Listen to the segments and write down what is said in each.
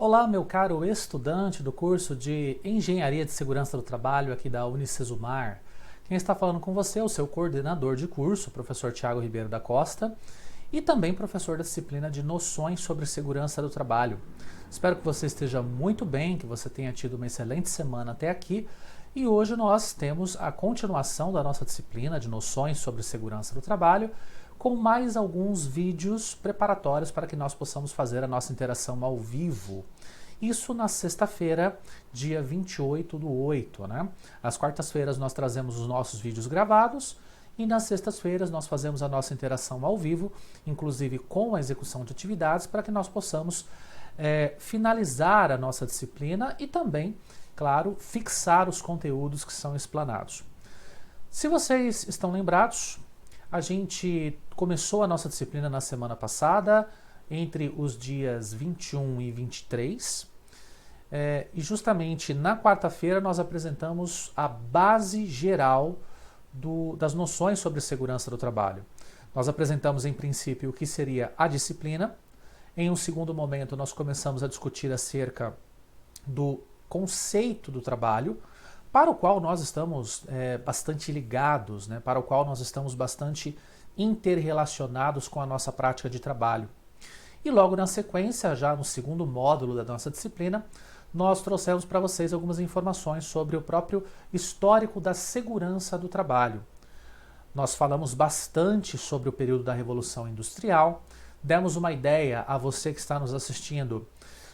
Olá, meu caro estudante do curso de Engenharia de Segurança do Trabalho aqui da Unicesumar. Quem está falando com você é o seu coordenador de curso, o professor Tiago Ribeiro da Costa, e também professor da disciplina de Noções sobre Segurança do Trabalho. Espero que você esteja muito bem, que você tenha tido uma excelente semana até aqui, e hoje nós temos a continuação da nossa disciplina de Noções sobre Segurança do Trabalho, com mais alguns vídeos preparatórios para que nós possamos fazer a nossa interação ao vivo. Isso na sexta-feira, dia 28/8, né? Às quartas-feiras nós trazemos os nossos vídeos gravados e nas sextas-feiras nós fazemos a nossa interação ao vivo, inclusive com a execução de atividades, para que nós possamos finalizar a nossa disciplina e também, claro, fixar os conteúdos que são explanados. Se vocês estão lembrados, a gente começou a nossa disciplina na semana passada, entre os dias 21 e 23, e justamente na quarta-feira nós apresentamos a base geral das noções sobre segurança do trabalho. Nós apresentamos em princípio o que seria a disciplina. Em um segundo momento nós começamos a discutir acerca do conceito do trabalho, para o qual nós estamos bastante ligados, né? Para o qual nós estamos bastante interrelacionados com a nossa prática de trabalho. E logo na sequência, já no segundo módulo da nossa disciplina, nós trouxemos para vocês algumas informações sobre o próprio histórico da segurança do trabalho. Nós falamos bastante sobre o período da Revolução Industrial, demos uma ideia a você que está nos assistindo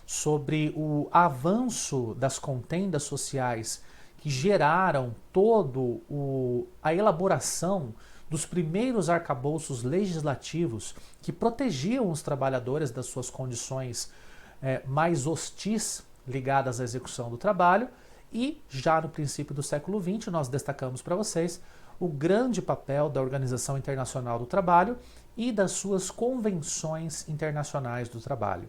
sobre o avanço das contendas sociais que geraram a elaboração dos primeiros arcabouços legislativos que protegiam os trabalhadores das suas condições mais hostis ligadas à execução do trabalho, e já no princípio do século XX nós destacamos para vocês o grande papel da Organização Internacional do Trabalho e das suas convenções internacionais do trabalho.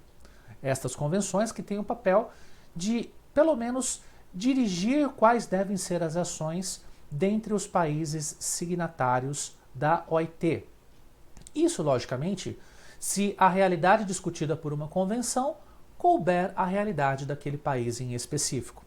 Estas convenções que têm o papel de, pelo menos, dirigir quais devem ser as ações dentre os países signatários da OIT. Isso, logicamente, se a realidade discutida por uma convenção couber à realidade daquele país em específico.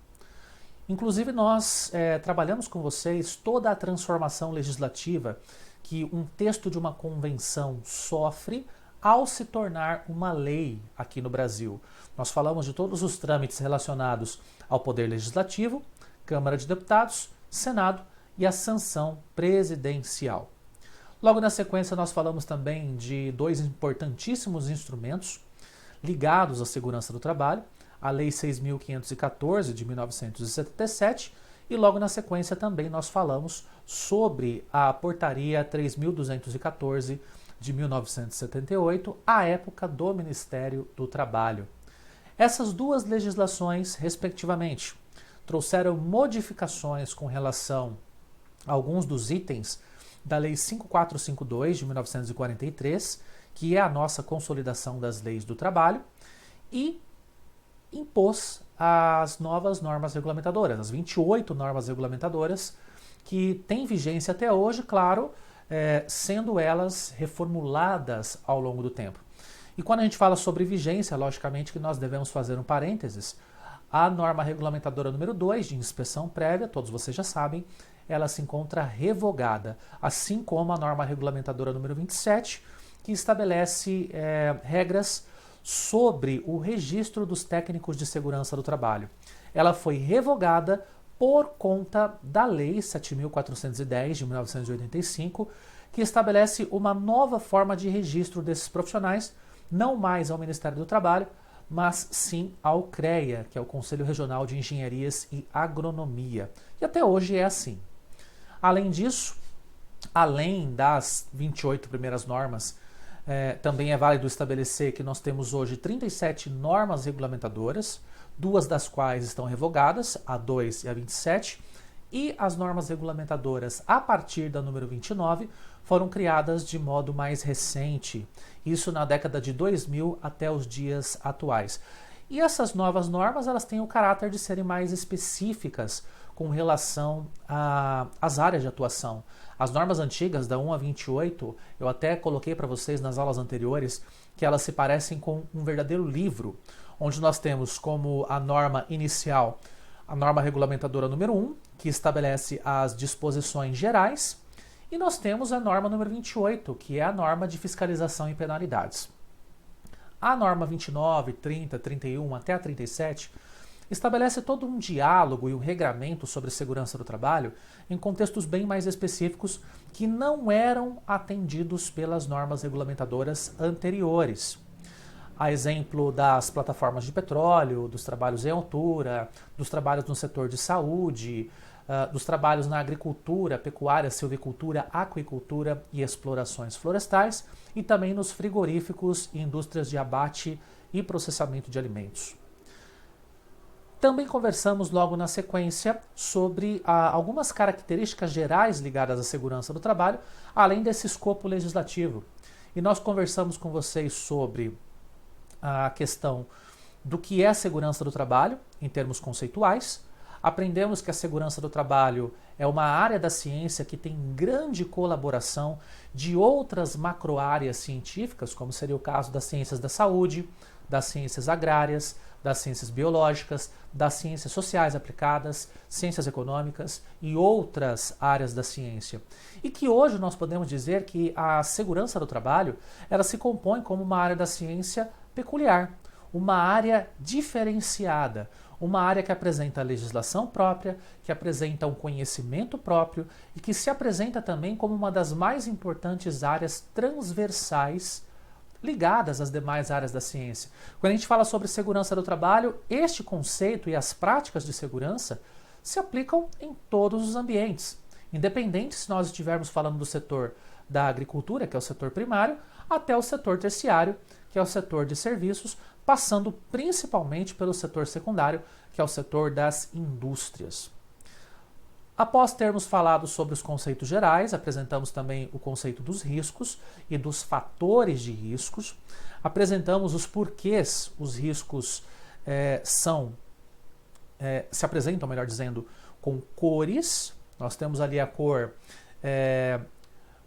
Inclusive, nós trabalhamos com vocês toda a transformação legislativa que um texto de uma convenção sofre ao se tornar uma lei aqui no Brasil. Nós falamos de todos os trâmites relacionados ao Poder Legislativo, Câmara de Deputados, Senado e a sanção presidencial. Logo na sequência nós falamos também de dois importantíssimos instrumentos ligados à segurança do trabalho, a Lei 6.514 de 1977, e logo na sequência também nós falamos sobre a Portaria 3.214 de 1978, à época do Ministério do Trabalho. Essas duas legislações, respectivamente, trouxeram modificações com relação a alguns dos itens da Lei 5452 de 1943, que é a nossa consolidação das leis do trabalho, e impôs as novas normas regulamentadoras, as 28 normas regulamentadoras, que têm vigência até hoje, claro, sendo elas reformuladas ao longo do tempo. E quando a gente fala sobre vigência, logicamente que nós devemos fazer um parênteses. A norma regulamentadora número 2, de inspeção prévia, todos vocês já sabem, ela se encontra revogada, assim como a norma regulamentadora número 27, que estabelece regras sobre o registro dos técnicos de segurança do trabalho. Ela foi revogada por conta da Lei 7.410 de 1985, que estabelece uma nova forma de registro desses profissionais, não mais ao Ministério do Trabalho, mas sim ao CREA, que é o Conselho Regional de Engenharias e Agronomia. E até hoje é assim. Além disso, além das 28 primeiras normas, também é válido estabelecer que nós temos hoje 37 normas regulamentadoras, duas das quais estão revogadas, a 2 e a 27, e as normas regulamentadoras a partir da número 29 foram criadas de modo mais recente, isso na década de 2000 até os dias atuais. E essas novas normas elas têm o caráter de serem mais específicas com relação às áreas de atuação. As normas antigas, da 1 a 28, eu até coloquei para vocês nas aulas anteriores, que elas se parecem com um verdadeiro livro, onde nós temos como a norma inicial a norma regulamentadora número 1, que estabelece as disposições gerais, e nós temos a norma número 28, que é a norma de fiscalização e penalidades. A norma 29, 30, 31 até a 37 estabelece todo um diálogo e um regramento sobre segurança do trabalho em contextos bem mais específicos que não eram atendidos pelas normas regulamentadoras anteriores. A exemplo das plataformas de petróleo, dos trabalhos em altura, dos trabalhos no setor de saúde, dos trabalhos na agricultura, pecuária, silvicultura, aquicultura e explorações florestais, e também nos frigoríficos e indústrias de abate e processamento de alimentos. Também conversamos logo na sequência sobre algumas características gerais ligadas à segurança do trabalho, além desse escopo legislativo. E nós conversamos com vocês sobre a questão do que é a segurança do trabalho, em termos conceituais. Aprendemos que a segurança do trabalho é uma área da ciência que tem grande colaboração de outras macro-áreas científicas, como seria o caso das ciências da saúde, das ciências agrárias, das ciências biológicas, das ciências sociais aplicadas, ciências econômicas e outras áreas da ciência. E que hoje nós podemos dizer que a segurança do trabalho, ela se compõe como uma área da ciência peculiar, uma área diferenciada, uma área que apresenta a legislação própria, que apresenta um conhecimento próprio e que se apresenta também como uma das mais importantes áreas transversais ligadas às demais áreas da ciência. Quando a gente fala sobre segurança do trabalho, este conceito e as práticas de segurança se aplicam em todos os ambientes, independente se nós estivermos falando do setor da agricultura, que é o setor primário, até o setor terciário, que é o setor de serviços, passando principalmente pelo setor secundário, que é o setor das indústrias. Após termos falado sobre os conceitos gerais, apresentamos também o conceito dos riscos e dos fatores de riscos. Apresentamos os porquês os riscos se apresentam, melhor dizendo, com cores. Nós temos ali a cor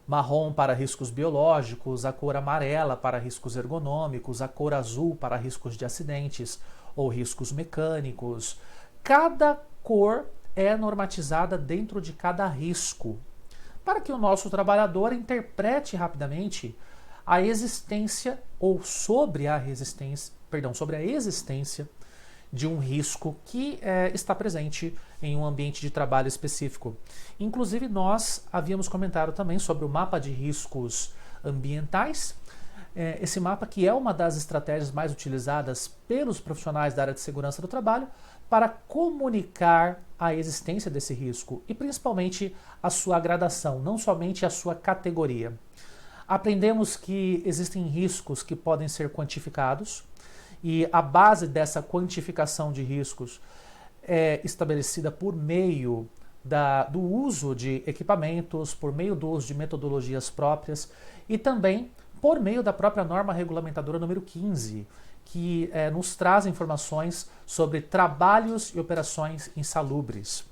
marrom para riscos biológicos, a cor amarela para riscos ergonômicos, a cor azul para riscos de acidentes ou riscos mecânicos. Cada cor é normatizada dentro de cada risco, para que o nosso trabalhador interprete rapidamente a existência ou sobre a existência de um risco que está presente em um ambiente de trabalho específico. Inclusive, nós havíamos comentado também sobre o mapa de riscos ambientais, esse mapa que é uma das estratégias mais utilizadas pelos profissionais da área de segurança do trabalho para comunicar a existência desse risco e principalmente a sua gradação, não somente a sua categoria. Aprendemos que existem riscos que podem ser quantificados e a base dessa quantificação de riscos é estabelecida por meio do uso de equipamentos, por meio do uso de metodologias próprias e também por meio da própria norma regulamentadora número 15, que nos traz informações sobre trabalhos e operações insalubres.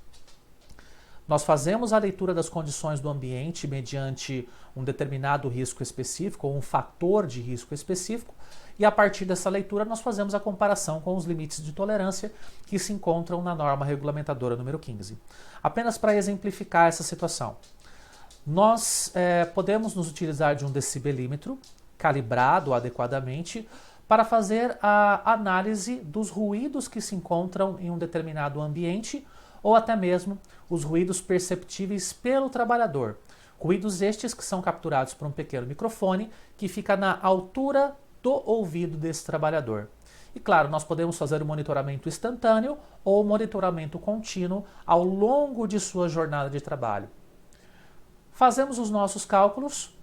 Nós fazemos a leitura das condições do ambiente mediante um determinado risco específico ou um fator de risco específico e a partir dessa leitura nós fazemos a comparação com os limites de tolerância que se encontram na norma regulamentadora número 15. Apenas para exemplificar essa situação, nós podemos nos utilizar de um decibelímetro calibrado adequadamente para fazer a análise dos ruídos que se encontram em um determinado ambiente ou até mesmo os ruídos perceptíveis pelo trabalhador. Ruídos estes que são capturados por um pequeno microfone que fica na altura do ouvido desse trabalhador. E claro, nós podemos fazer o monitoramento instantâneo ou monitoramento contínuo ao longo de sua jornada de trabalho. Fazemos os nossos cálculos,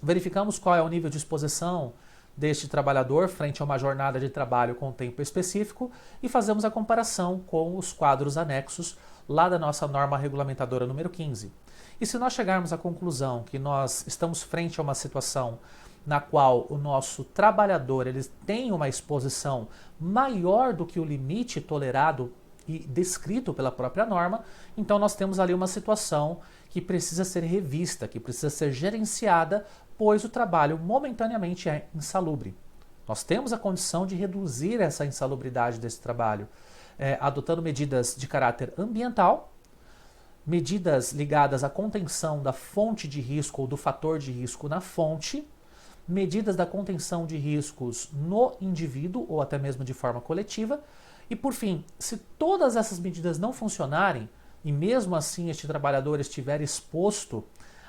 verificamos qual é o nível de exposição deste trabalhador frente a uma jornada de trabalho com tempo específico e fazemos a comparação com os quadros anexos lá da nossa norma regulamentadora número 15. E se nós chegarmos à conclusão que nós estamos frente a uma situação na qual o nosso trabalhador ele tem uma exposição maior do que o limite tolerado e descrito pela própria norma, então nós temos ali uma situação que precisa ser revista, que precisa ser gerenciada, pois o trabalho momentaneamente é insalubre. Nós temos a condição de reduzir essa insalubridade desse trabalho, adotando medidas de caráter ambiental, medidas ligadas à contenção da fonte de risco ou do fator de risco na fonte, medidas da contenção de riscos no indivíduo ou até mesmo de forma coletiva. E por fim, se todas essas medidas não funcionarem e mesmo assim este trabalhador estiver exposto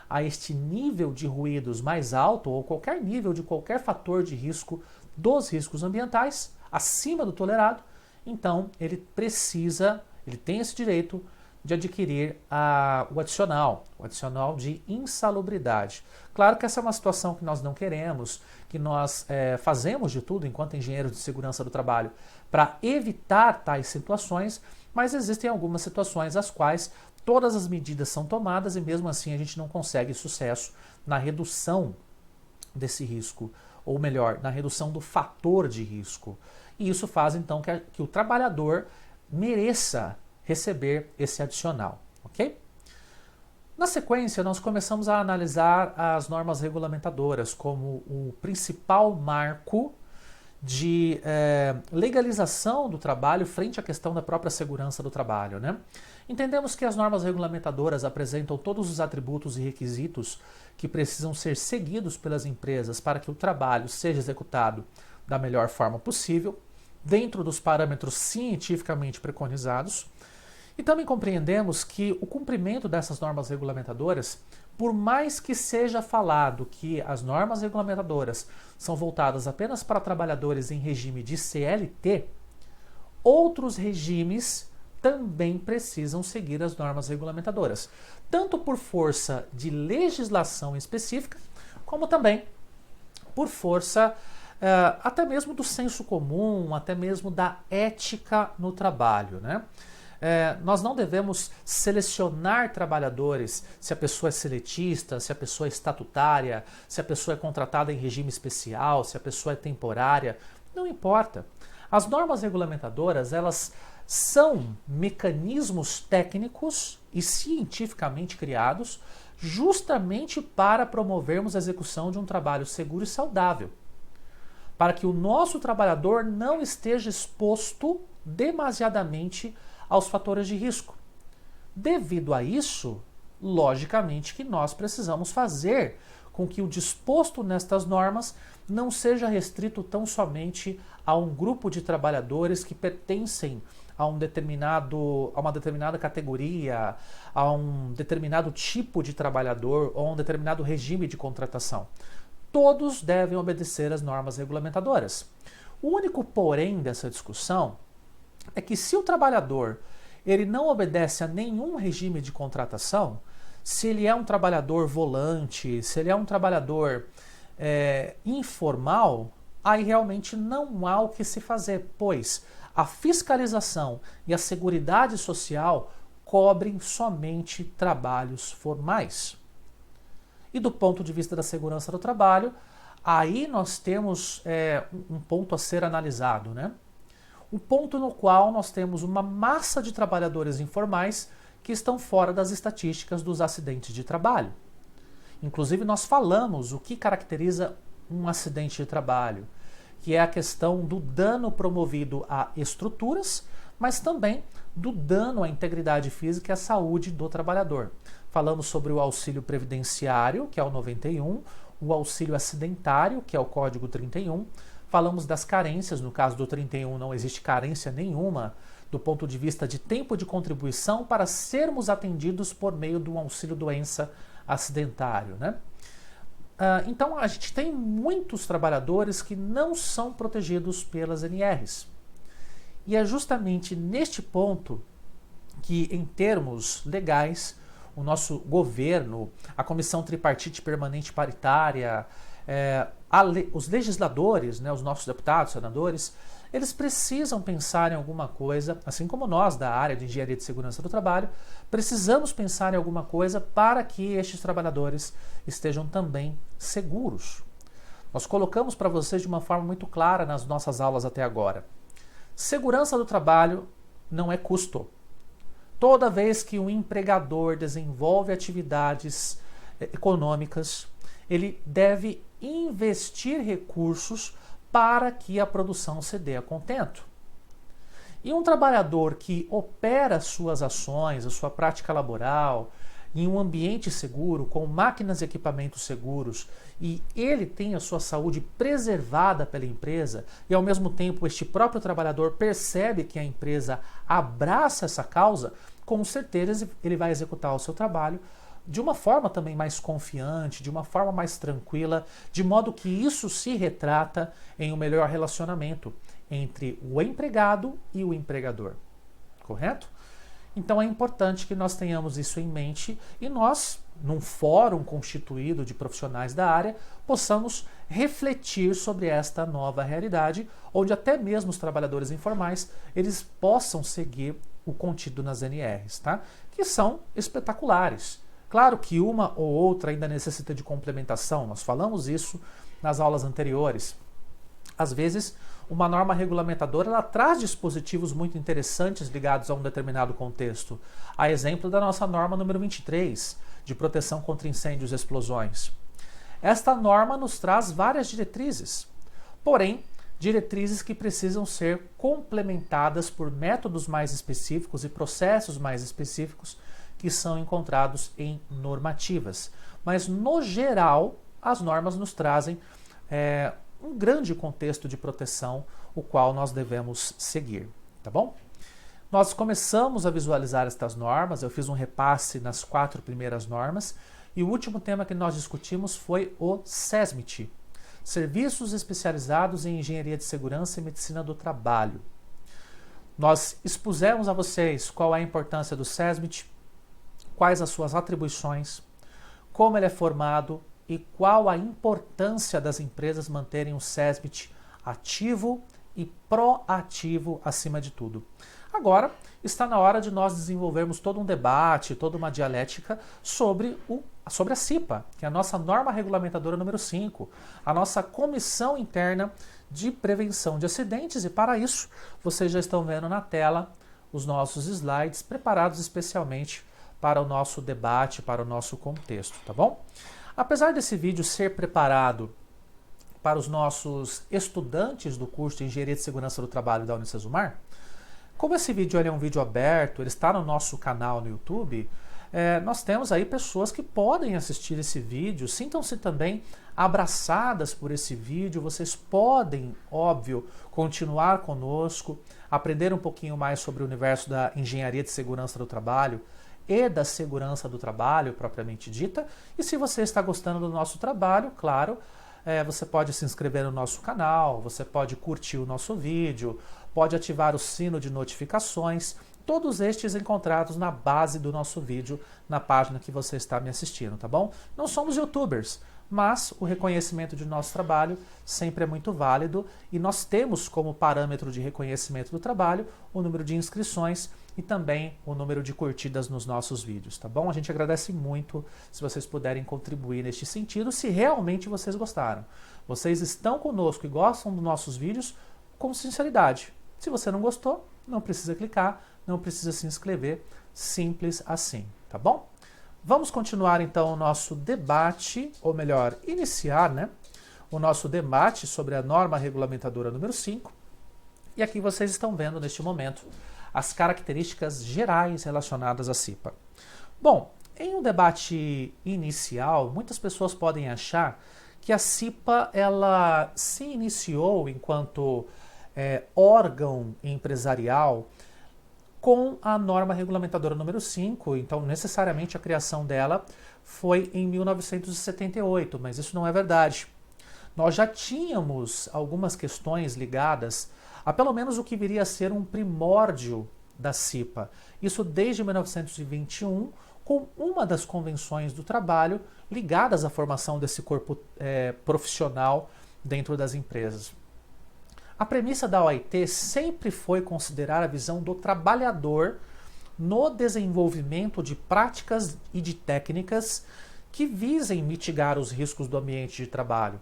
a este nível de ruídos mais alto ou qualquer nível de qualquer fator de risco dos riscos ambientais acima do tolerado, então ele tem esse direito de adquirir o adicional de insalubridade. Claro que essa é uma situação que nós não queremos, que nós fazemos de tudo enquanto engenheiros de segurança do trabalho para evitar tais situações, mas existem algumas situações as quais todas as medidas são tomadas e mesmo assim a gente não consegue sucesso na redução desse risco, ou melhor, na redução do fator de risco. E isso faz então que o trabalhador mereça receber esse adicional, ok? Na sequência, nós começamos a analisar as normas regulamentadoras como o principal marco de legalização do trabalho frente à questão da própria segurança do trabalho, né? Entendemos que as normas regulamentadoras apresentam todos os atributos e requisitos que precisam ser seguidos pelas empresas para que o trabalho seja executado da melhor forma possível, dentro dos parâmetros cientificamente preconizados. E também compreendemos que o cumprimento dessas normas regulamentadoras, por mais que seja falado que as normas regulamentadoras são voltadas apenas para trabalhadores em regime de CLT, outros regimes também precisam seguir as normas regulamentadoras, tanto por força de legislação específica, como também por força até mesmo do senso comum, até mesmo da ética no trabalho, né? Nós não devemos selecionar trabalhadores se a pessoa é seletista, se a pessoa é estatutária, se a pessoa é contratada em regime especial, se a pessoa é temporária, não importa. As normas regulamentadoras, elas são mecanismos técnicos e cientificamente criados justamente para promovermos a execução de um trabalho seguro e saudável, para que o nosso trabalhador não esteja exposto demasiadamente aos fatores de risco. Devido a isso, logicamente que nós precisamos fazer com que o disposto nestas normas não seja restrito tão somente a um grupo de trabalhadores que pertencem a uma determinada categoria, a um determinado tipo de trabalhador ou a um determinado regime de contratação. Todos devem obedecer às normas regulamentadoras. O único porém dessa discussão é que se o trabalhador ele não obedece a nenhum regime de contratação, se ele é um trabalhador volante, se ele é um trabalhador informal, aí realmente não há o que se fazer, pois a fiscalização e a seguridade social cobrem somente trabalhos formais. E do ponto de vista da segurança do trabalho, aí nós temos um ponto a ser analisado, né? Um ponto no qual nós temos uma massa de trabalhadores informais que estão fora das estatísticas dos acidentes de trabalho. Inclusive nós falamos o que caracteriza um acidente de trabalho, que é a questão do dano promovido a estruturas, mas também do dano à integridade física e à saúde do trabalhador. Falamos sobre o auxílio previdenciário, que é o 91, o auxílio acidentário, que é o Código 31, falamos das carências, no caso do 31 não existe carência nenhuma do ponto de vista de tempo de contribuição para sermos atendidos por meio do auxílio doença acidentário, né? Então a gente tem muitos trabalhadores que não são protegidos pelas NRs. E é justamente neste ponto que, em termos legais, o nosso governo, a Comissão Tripartite Permanente Paritária, os legisladores, né, os nossos deputados, senadores, eles precisam pensar em alguma coisa, assim como nós da área de engenharia de segurança do trabalho, precisamos pensar em alguma coisa para que estes trabalhadores estejam também seguros. Nós colocamos para vocês de uma forma muito clara nas nossas aulas até agora. Segurança do trabalho não é custo. Toda vez que um empregador desenvolve atividades econômicas, ele deve investir recursos para que a produção se dê a contento. E um trabalhador que opera suas ações, a sua prática laboral, em um ambiente seguro, com máquinas e equipamentos seguros, e ele tem a sua saúde preservada pela empresa, e ao mesmo tempo este próprio trabalhador percebe que a empresa abraça essa causa, com certeza ele vai executar o seu trabalho de uma forma também mais confiante, de uma forma mais tranquila, de modo que isso se retrata em um melhor relacionamento entre o empregado e o empregador. Correto? Então é importante que nós tenhamos isso em mente e nós, num fórum constituído de profissionais da área, possamos refletir sobre esta nova realidade, onde até mesmo os trabalhadores informais eles possam seguir o contido nas NRs, tá? Que são espetaculares. Claro que uma ou outra ainda necessita de complementação, nós falamos isso nas aulas anteriores. Às vezes, uma norma regulamentadora ela traz dispositivos muito interessantes ligados a um determinado contexto. A exemplo da nossa norma número 23, de proteção contra incêndios e explosões. Esta norma nos traz várias diretrizes, porém, diretrizes que precisam ser complementadas por métodos mais específicos e processos mais específicos que são encontrados em normativas. Mas, no geral, as normas nos trazem um grande contexto de proteção, o qual nós devemos seguir, tá bom? Nós começamos a visualizar estas normas, eu fiz um repasse nas 4 primeiras normas, e o último tema que nós discutimos foi o SESMIT, Serviços Especializados em Engenharia de Segurança e Medicina do Trabalho. Nós expusemos a vocês qual é a importância do SESMIT, quais as suas atribuições, como ele é formado e qual a importância das empresas manterem o SESMIT ativo e proativo acima de tudo. Agora está na hora de nós desenvolvermos todo um debate, toda uma dialética sobre a CIPA, que é a nossa norma regulamentadora número 5, a nossa comissão interna de prevenção de acidentes, e para isso vocês já estão vendo na tela os nossos slides preparados especialmente para o nosso debate, para o nosso contexto, tá bom? Apesar desse vídeo ser preparado para os nossos estudantes do curso de Engenharia de Segurança do Trabalho da Unicesumar, como esse vídeo é um vídeo aberto, ele está no nosso canal no YouTube, nós temos aí pessoas que podem assistir esse vídeo, sintam-se também abraçadas por esse vídeo, vocês podem, óbvio, continuar conosco, aprender um pouquinho mais sobre o universo da Engenharia de Segurança do Trabalho, e da segurança do trabalho propriamente dita. E se você está gostando do nosso trabalho, claro, você pode se inscrever no nosso canal, você pode curtir o nosso vídeo, pode ativar o sino de notificações, todos estes encontrados na base do nosso vídeo, na página que você está me assistindo, tá bom? Não somos youtubers, mas o reconhecimento de nosso trabalho sempre é muito válido e nós temos como parâmetro de reconhecimento do trabalho o número de inscrições e também o número de curtidas nos nossos vídeos, tá bom? A gente agradece muito se vocês puderem contribuir neste sentido, se realmente vocês gostaram. Vocês estão conosco e gostam dos nossos vídeos, com sinceridade. Se você não gostou, não precisa clicar, não precisa se inscrever, simples assim, tá bom? Vamos continuar então o nosso debate, ou melhor, iniciar, o nosso debate sobre a norma regulamentadora número 5. E aqui vocês estão vendo neste momento as características gerais relacionadas à CIPA. Bom, em um debate inicial, muitas pessoas podem achar que a CIPA ela se iniciou enquanto órgão empresarial com a norma regulamentadora número 5, então necessariamente a criação dela foi em 1978, mas isso não é verdade. Nós já tínhamos algumas questões ligadas a pelo menos o que viria a ser um primórdio da CIPA. Isso desde 1921, com uma das convenções do trabalho ligadas à formação desse corpo profissional dentro das empresas. A premissa da OIT sempre foi considerar a visão do trabalhador no desenvolvimento de práticas e de técnicas que visem mitigar os riscos do ambiente de trabalho.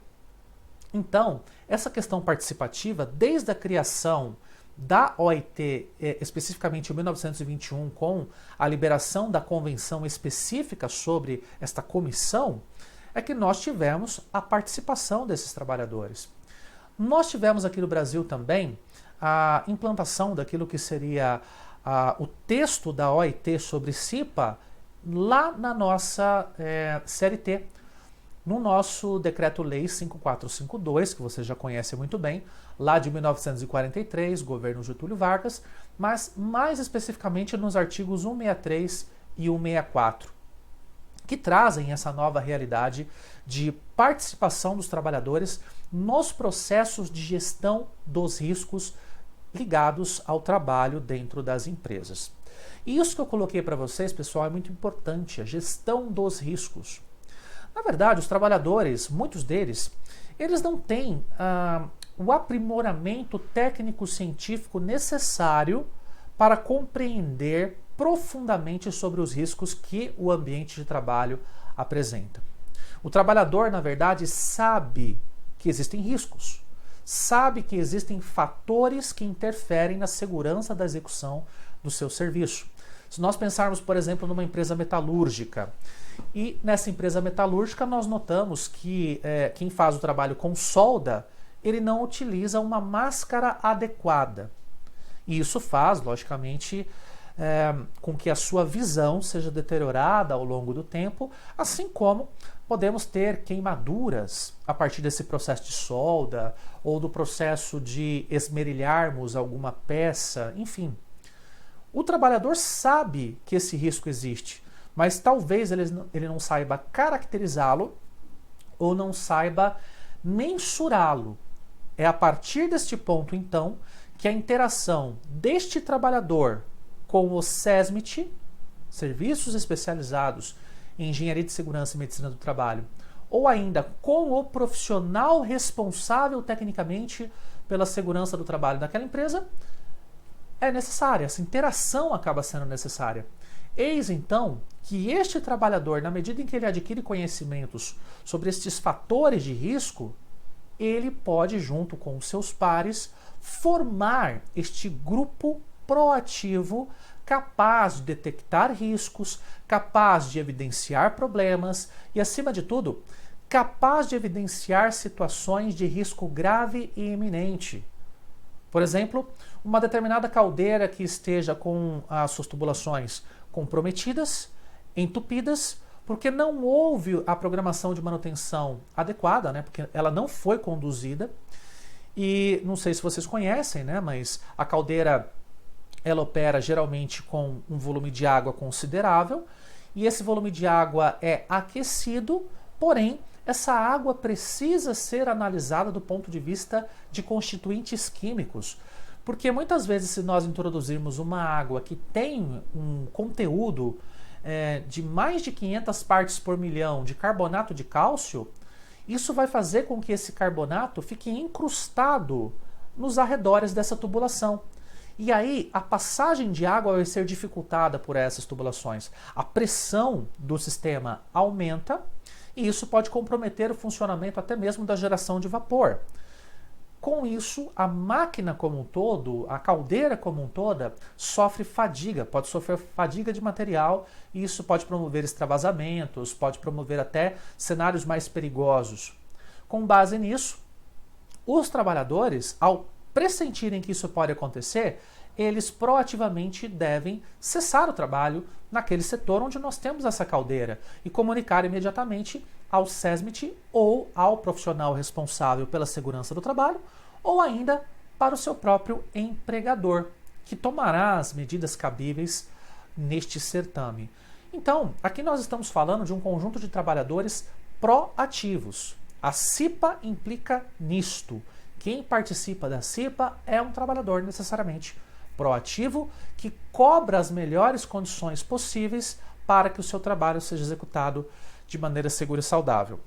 Então, essa questão participativa, desde a criação da OIT, especificamente em 1921, com a liberação da convenção específica sobre esta comissão, é que nós tivemos a participação desses trabalhadores. Nós tivemos aqui no Brasil também a implantação daquilo que seria o texto da OIT sobre CIPA lá na nossa CLT, no nosso Decreto-Lei 5452, que você já conhece muito bem, lá de 1943, governo Getúlio Vargas, mas mais especificamente nos artigos 163 e 164, que trazem essa nova realidade de participação dos trabalhadores nos processos de gestão dos riscos ligados ao trabalho dentro das empresas. E isso que eu coloquei para vocês, pessoal, é muito importante, a gestão dos riscos. Na verdade, os trabalhadores, muitos deles, eles não têm o aprimoramento técnico-científico necessário para compreender profundamente sobre os riscos que o ambiente de trabalho apresenta. O trabalhador, na verdade, sabe que existem riscos, sabe que existem fatores que interferem na segurança da execução do seu serviço. Se nós pensarmos, por exemplo, numa empresa metalúrgica, e nessa empresa metalúrgica nós notamos que quem faz o trabalho com solda, ele não utiliza uma máscara adequada. E isso faz, logicamente, com que a sua visão seja deteriorada ao longo do tempo, assim como podemos ter queimaduras a partir desse processo de solda ou do processo de esmerilharmos alguma peça, enfim. O trabalhador sabe que esse risco existe, mas talvez ele não saiba caracterizá-lo ou não saiba mensurá-lo. É a partir deste ponto, então, que a interação deste trabalhador com o SESMIT, Serviços Especializados em Engenharia de Segurança e Medicina do Trabalho, ou ainda com o profissional responsável tecnicamente pela segurança do trabalho daquela empresa, é necessária. Essa interação acaba sendo necessária. Eis então que este trabalhador, na medida em que ele adquire conhecimentos sobre estes fatores de risco, ele pode, junto com os seus pares, formar este grupo proativo capaz de detectar riscos, capaz de evidenciar problemas e, acima de tudo, capaz de evidenciar situações de risco grave e iminente. Por exemplo, uma determinada caldeira que esteja com as suas tubulações comprometidas, entupidas, porque não houve a programação de manutenção adequada, né? Porque ela não foi conduzida. E não sei se vocês conhecem, né? Mas a caldeira ela opera geralmente com um volume de água considerável, e esse volume de água é aquecido, porém essa água precisa ser analisada do ponto de vista de constituintes químicos, porque muitas vezes se nós introduzirmos uma água que tem um conteúdo de mais de 500 partes por milhão de carbonato de cálcio, isso vai fazer com que esse carbonato fique incrustado nos arredores dessa tubulação. E aí a passagem de água vai ser dificultada por essas tubulações. A pressão do sistema aumenta e isso pode comprometer o funcionamento até mesmo da geração de vapor. Com isso, a máquina como um todo, a caldeira como um toda, sofre fadiga, pode sofrer fadiga de material e isso pode promover extravasamentos, pode promover até cenários mais perigosos. Com base nisso, os trabalhadores, ao pressentirem que isso pode acontecer, eles proativamente devem cessar o trabalho naquele setor onde nós temos essa caldeira e comunicar imediatamente ao SESMIT ou ao profissional responsável pela segurança do trabalho ou ainda para o seu próprio empregador, que tomará as medidas cabíveis neste certame. Então, aqui nós estamos falando de um conjunto de trabalhadores proativos. A CIPA implica nisto. Quem participa da CIPA é um trabalhador necessariamente proativo que cobra as melhores condições possíveis para que o seu trabalho seja executado de maneira segura e saudável.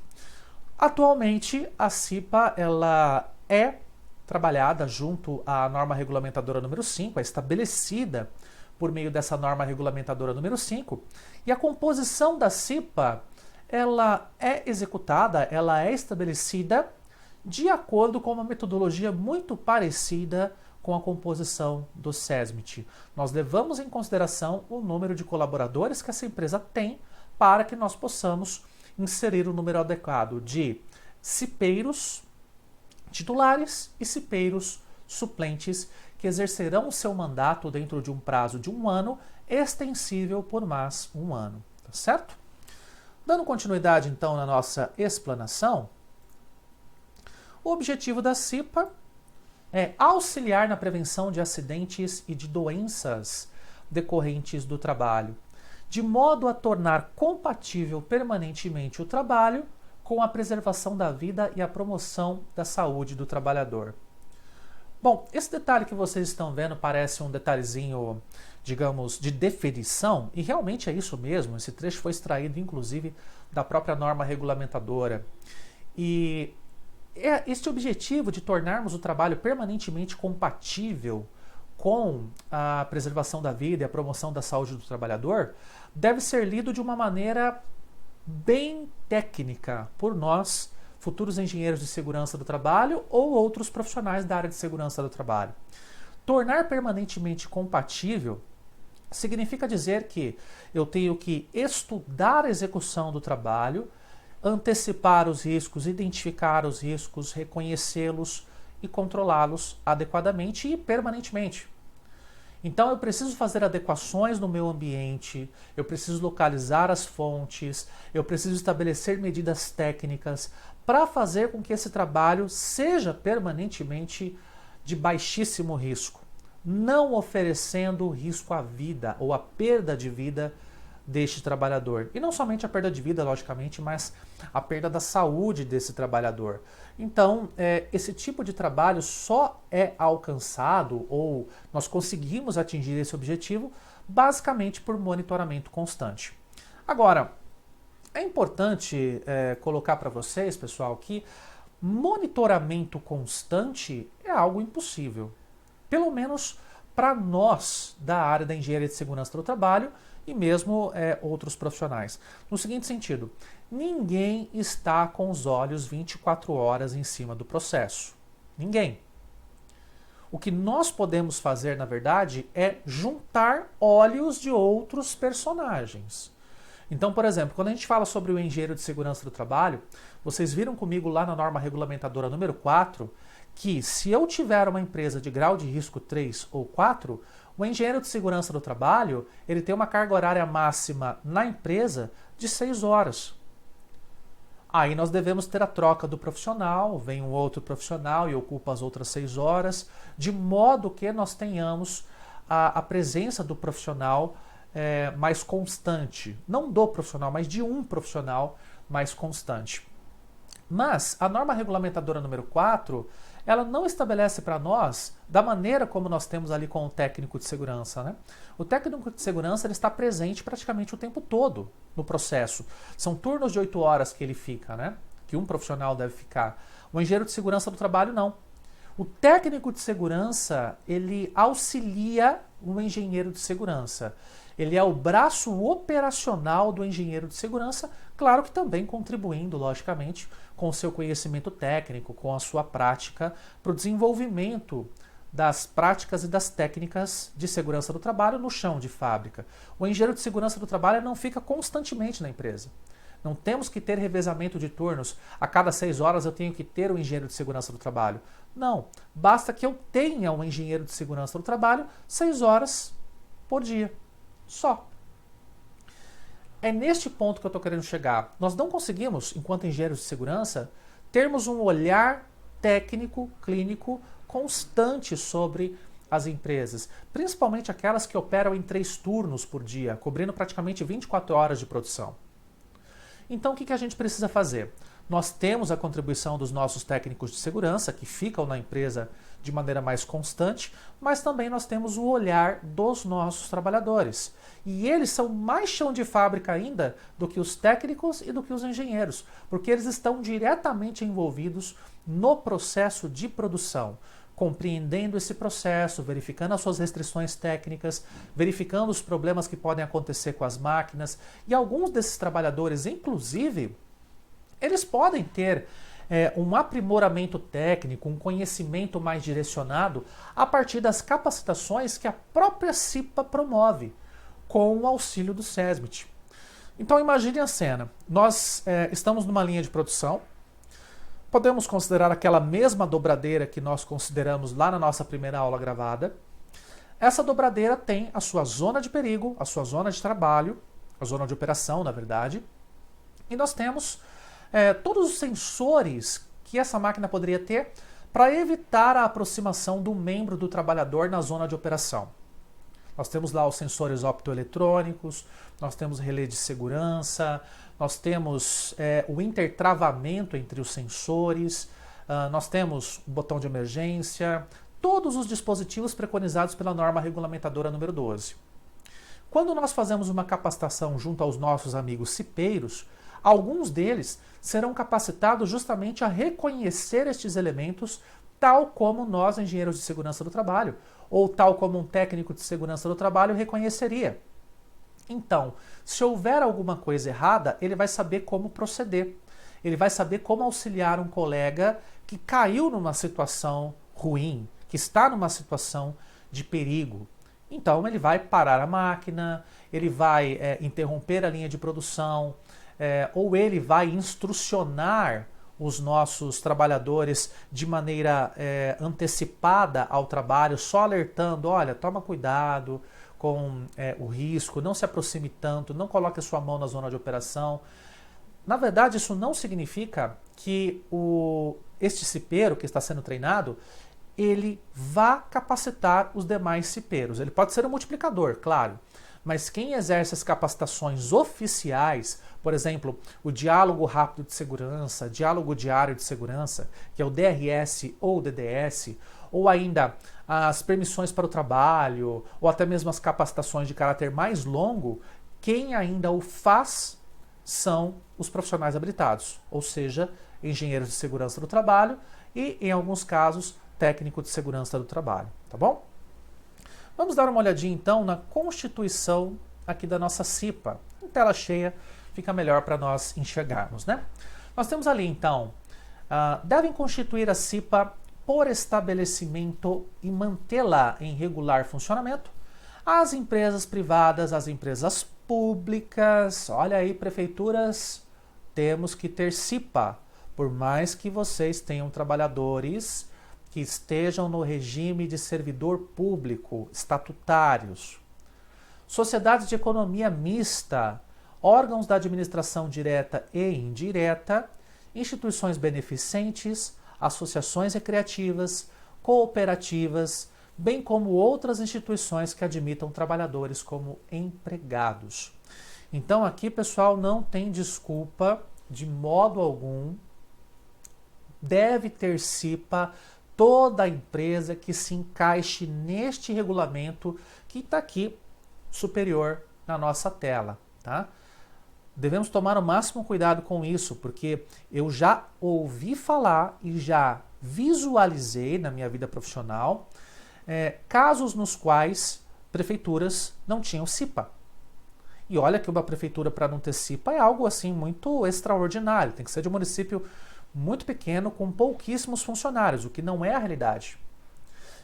Atualmente, a CIPA ela é trabalhada junto à norma regulamentadora número 5, é estabelecida por meio dessa norma regulamentadora número 5, e a composição da CIPA ela é executada, ela é estabelecida de acordo com uma metodologia muito parecida com a composição do SESMIT. Nós levamos em consideração o número de colaboradores que essa empresa tem para que nós possamos inserir o número adequado de cipeiros titulares e cipeiros suplentes que exercerão o seu mandato dentro de um prazo de 1 ano, extensível por mais 1 ano, tá certo? Dando continuidade então na nossa explanação, o objetivo da CIPA é auxiliar na prevenção de acidentes e de doenças decorrentes do trabalho, de modo a tornar compatível permanentemente o trabalho com a preservação da vida e a promoção da saúde do trabalhador. Bom, esse detalhe que vocês estão vendo parece um detalhezinho, digamos, de definição, e realmente é isso mesmo. Esse trecho foi extraído, inclusive, da própria norma regulamentadora. E este objetivo de tornarmos o trabalho permanentemente compatível com a preservação da vida e a promoção da saúde do trabalhador deve ser lido de uma maneira bem técnica por nós, futuros engenheiros de segurança do trabalho ou outros profissionais da área de segurança do trabalho. Tornar permanentemente compatível significa dizer que eu tenho que estudar a execução do trabalho, antecipar os riscos, identificar os riscos, reconhecê-los e controlá-los adequadamente e permanentemente. Então eu preciso fazer adequações no meu ambiente, eu preciso localizar as fontes, eu preciso estabelecer medidas técnicas para fazer com que esse trabalho seja permanentemente de baixíssimo risco, não oferecendo risco à vida ou à perda de vida deste trabalhador. E não somente a perda de vida, logicamente, mas a perda da saúde desse trabalhador. Então, esse tipo de trabalho só é alcançado ou nós conseguimos atingir esse objetivo basicamente por monitoramento constante. Agora, é importante colocar para vocês, pessoal, que monitoramento constante é algo impossível. Pelo menos para nós da área da engenharia de segurança do trabalho e mesmo outros profissionais. No seguinte sentido, ninguém está com os olhos 24 horas em cima do processo. Ninguém. O que nós podemos fazer, na verdade, é juntar olhos de outros personagens. Então, por exemplo, quando a gente fala sobre o engenheiro de segurança do trabalho, vocês viram comigo lá na norma regulamentadora número 4, que se eu tiver uma empresa de grau de risco 3 ou 4, o engenheiro de segurança do trabalho, ele tem uma carga horária máxima na empresa de 6 horas. Aí nós devemos ter a troca do profissional, vem um outro profissional e ocupa as outras 6 horas, de modo que nós tenhamos a presença do profissional mais constante. Não do profissional, mas de um profissional mais constante. Mas a norma regulamentadora número 4, ela não estabelece para nós da maneira como nós temos ali com o técnico de segurança, né? O técnico de segurança ele está presente praticamente o tempo todo no processo. São turnos de 8 horas que ele fica, né? Que um profissional deve ficar. O engenheiro de segurança do trabalho, não. O técnico de segurança, ele auxilia o engenheiro de segurança. Ele é o braço operacional do engenheiro de segurança, claro que também contribuindo, logicamente, com o seu conhecimento técnico, com a sua prática, para o desenvolvimento das práticas e das técnicas de segurança do trabalho no chão de fábrica. O engenheiro de segurança do trabalho não fica constantemente na empresa. Não temos que ter revezamento de turnos. A cada 6 horas eu tenho que ter um engenheiro de segurança do trabalho. Não. Basta que eu tenha um engenheiro de segurança do trabalho 6 horas por dia. Só. É neste ponto que eu estou querendo chegar. Nós não conseguimos, enquanto engenheiros de segurança, termos um olhar técnico, clínico, constante sobre as empresas, principalmente aquelas que operam em 3 turnos por dia, cobrindo praticamente 24 horas de produção. Então, o que a gente precisa fazer? Nós temos a contribuição dos nossos técnicos de segurança, que ficam na empresa de maneira mais constante, mas também nós temos o olhar dos nossos trabalhadores. E eles são mais chão de fábrica ainda do que os técnicos e do que os engenheiros, porque eles estão diretamente envolvidos no processo de produção, compreendendo esse processo, verificando as suas restrições técnicas, verificando os problemas que podem acontecer com as máquinas. E alguns desses trabalhadores, inclusive, eles podem ter um aprimoramento técnico, um conhecimento mais direcionado a partir das capacitações que a própria CIPA promove, com o auxílio do SESMIT. Então imagine a cena, nós estamos numa linha de produção, podemos considerar aquela mesma dobradeira que nós consideramos lá na nossa primeira aula gravada. Essa dobradeira tem a sua zona de perigo, a sua zona de trabalho, a zona de operação, na verdade, e nós temos todos os sensores que essa máquina poderia ter para evitar a aproximação do membro do trabalhador na zona de operação. Nós temos lá os sensores optoeletrônicos, nós temos relé de segurança, nós temos o intertravamento entre os sensores, nós temos o botão de emergência, todos os dispositivos preconizados pela norma regulamentadora número 12. Quando nós fazemos uma capacitação junto aos nossos amigos cipeiros, alguns deles serão capacitados justamente a reconhecer estes elementos, tal como nós, engenheiros de segurança do trabalho, ou tal como um técnico de segurança do trabalho reconheceria. Então, se houver alguma coisa errada, ele vai saber como proceder. Ele vai saber como auxiliar um colega que caiu numa situação ruim, que está numa situação de perigo. Então, ele vai parar a máquina, ele vai interromper a linha de produção, ou ele vai instrucionar os nossos trabalhadores de maneira antecipada ao trabalho, só alertando, olha, toma cuidado com o risco, não se aproxime tanto, não coloque a sua mão na zona de operação. Na verdade, isso não significa que este cipeiro que está sendo treinado, ele vá capacitar os demais cipeiros. Ele pode ser um multiplicador, claro, mas quem exerce as capacitações oficiais, por exemplo, o diálogo rápido de segurança, diálogo diário de segurança, que é o DRS ou DDS, ou ainda as permissões para o trabalho, ou até mesmo as capacitações de caráter mais longo, quem ainda o faz são os profissionais habilitados, ou seja, engenheiros de segurança do trabalho e, em alguns casos, técnico de segurança do trabalho, tá bom? Vamos dar uma olhadinha então na constituição aqui da nossa CIPA. Em tela cheia fica melhor para nós enxergarmos, né? Nós temos ali então, devem constituir a CIPA por estabelecimento e mantê-la em regular funcionamento as empresas privadas, as empresas públicas. Olha aí, prefeituras, temos que ter CIPA, por mais que vocês tenham trabalhadores que estejam no regime de servidor público, estatutários. Sociedades de economia mista, órgãos da administração direta e indireta, instituições beneficentes, associações recreativas, cooperativas, bem como outras instituições que admitam trabalhadores como empregados. Então aqui, pessoal, não tem desculpa de modo algum. Deve ter CIPA toda empresa que se encaixe neste regulamento que está aqui superior na nossa tela, tá? Devemos tomar o máximo cuidado com isso, porque eu já ouvi falar e já visualizei na minha vida profissional casos nos quais prefeituras não tinham CIPA. E olha que uma prefeitura para não ter CIPA é algo assim muito extraordinário, tem que ser de um município muito pequeno com pouquíssimos funcionários, o que não é a realidade.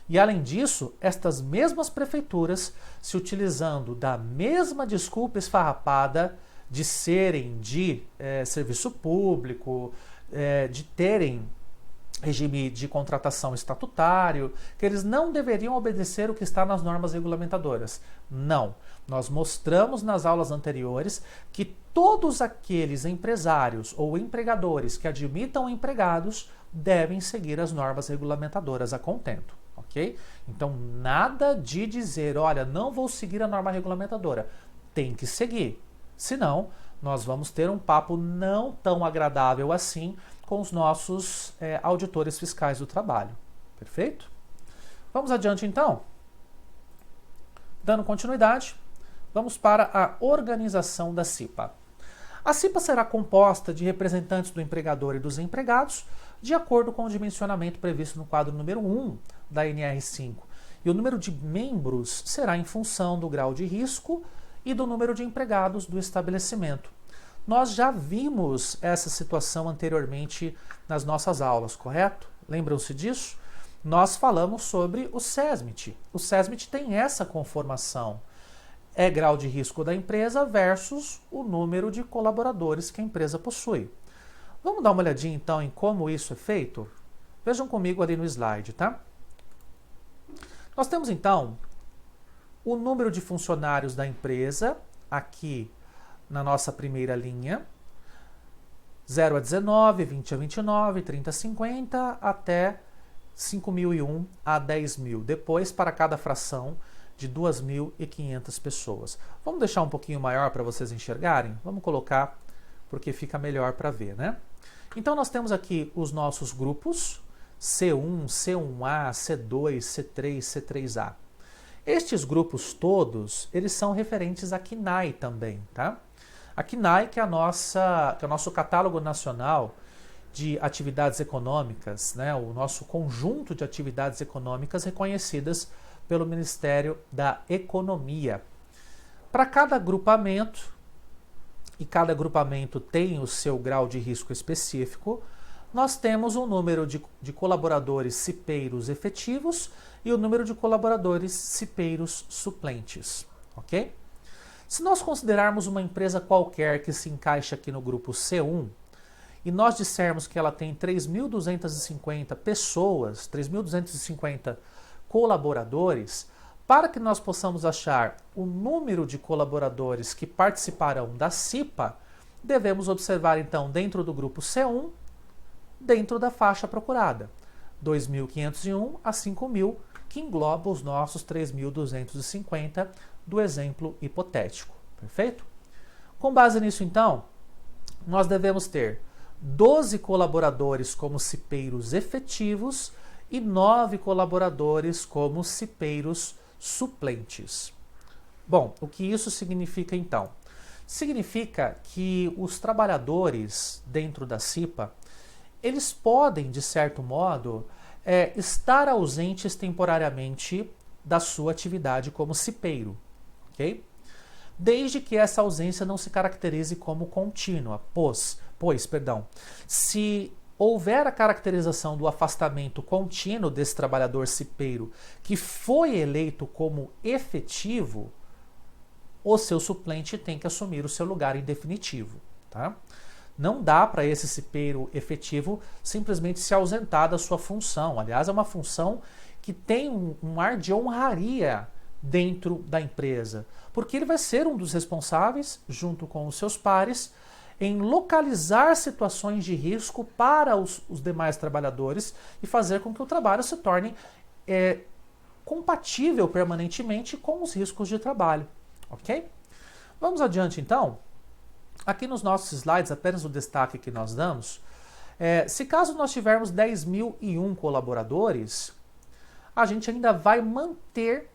E além disso, estas mesmas prefeituras, se utilizando da mesma desculpa esfarrapada de serem de serviço público, de terem regime de contratação estatutário, que eles não deveriam obedecer o que está nas normas regulamentadoras. Não. Nós mostramos nas aulas anteriores que todos aqueles empresários ou empregadores que admitam empregados devem seguir as normas regulamentadoras a contento, ok? Então, nada de dizer, olha, não vou seguir a norma regulamentadora. Tem que seguir. Senão, nós vamos ter um papo não tão agradável assim com os nossos auditores fiscais do trabalho. Perfeito? Vamos adiante então? Dando continuidade, vamos para a organização da CIPA. A CIPA será composta de representantes do empregador e dos empregados, de acordo com o dimensionamento previsto no quadro número 1 da NR5. E o número de membros será em função do grau de risco e do número de empregados do estabelecimento. Nós já vimos essa situação anteriormente nas nossas aulas, correto? Lembram-se disso? Nós falamos sobre o SESMIT. O SESMIT tem essa conformação. É grau de risco da empresa versus o número de colaboradores que a empresa possui. Vamos dar uma olhadinha então em como isso é feito? Vejam comigo ali no slide, tá? Nós temos então o número de funcionários da empresa, aqui na nossa primeira linha, 0 a 19, 20 a 29, 30 a 50, até 5.001 a 10.000. Depois, para cada fração de 2.500 pessoas. Vamos deixar um pouquinho maior para vocês enxergarem? Vamos colocar, porque fica melhor para ver, né? Então, nós temos aqui os nossos grupos, C1, C1A, C2, C3, C3A. Estes grupos todos, eles são referentes à CNAE também, tá? A CNAE, que é o nosso catálogo nacional de atividades econômicas, né? O nosso conjunto de atividades econômicas reconhecidas pelo Ministério da Economia. Para cada agrupamento, e cada agrupamento tem o seu grau de risco específico, nós temos um número de colaboradores cipeiros efetivos e o número de colaboradores cipeiros suplentes, ok? Se nós considerarmos uma empresa qualquer que se encaixa aqui no grupo C1, e nós dissermos que ela tem 3.250 pessoas, 3.250 colaboradores, para que nós possamos achar o número de colaboradores que participarão da CIPA, devemos observar então dentro do grupo C1, dentro da faixa procurada, 2.501 a 5.000, que engloba os nossos 3.250 do exemplo hipotético, perfeito? Com base nisso então, nós devemos ter 12 colaboradores como cipeiros efetivos e 9 colaboradores como cipeiros suplentes. Bom, o que isso significa então? Significa que os trabalhadores dentro da CIPA, eles podem, de certo modo, estar ausentes temporariamente da sua atividade como cipeiro, ok? Desde que essa ausência não se caracterize como contínua, pois, se houver a caracterização do afastamento contínuo desse trabalhador cipeiro que foi eleito como efetivo, o seu suplente tem que assumir o seu lugar em definitivo, tá? Não dá para esse cipeiro efetivo simplesmente se ausentar da sua função. Aliás, é uma função que tem um ar de honraria dentro da empresa, porque ele vai ser um dos responsáveis, junto com os seus pares, em localizar situações de risco para os demais trabalhadores e fazer com que o trabalho se torne compatível permanentemente com os riscos de trabalho, ok? Vamos adiante então. Aqui nos nossos slides, apenas o destaque que nós damos, se caso nós tivermos 10.001 colaboradores, a gente ainda vai manter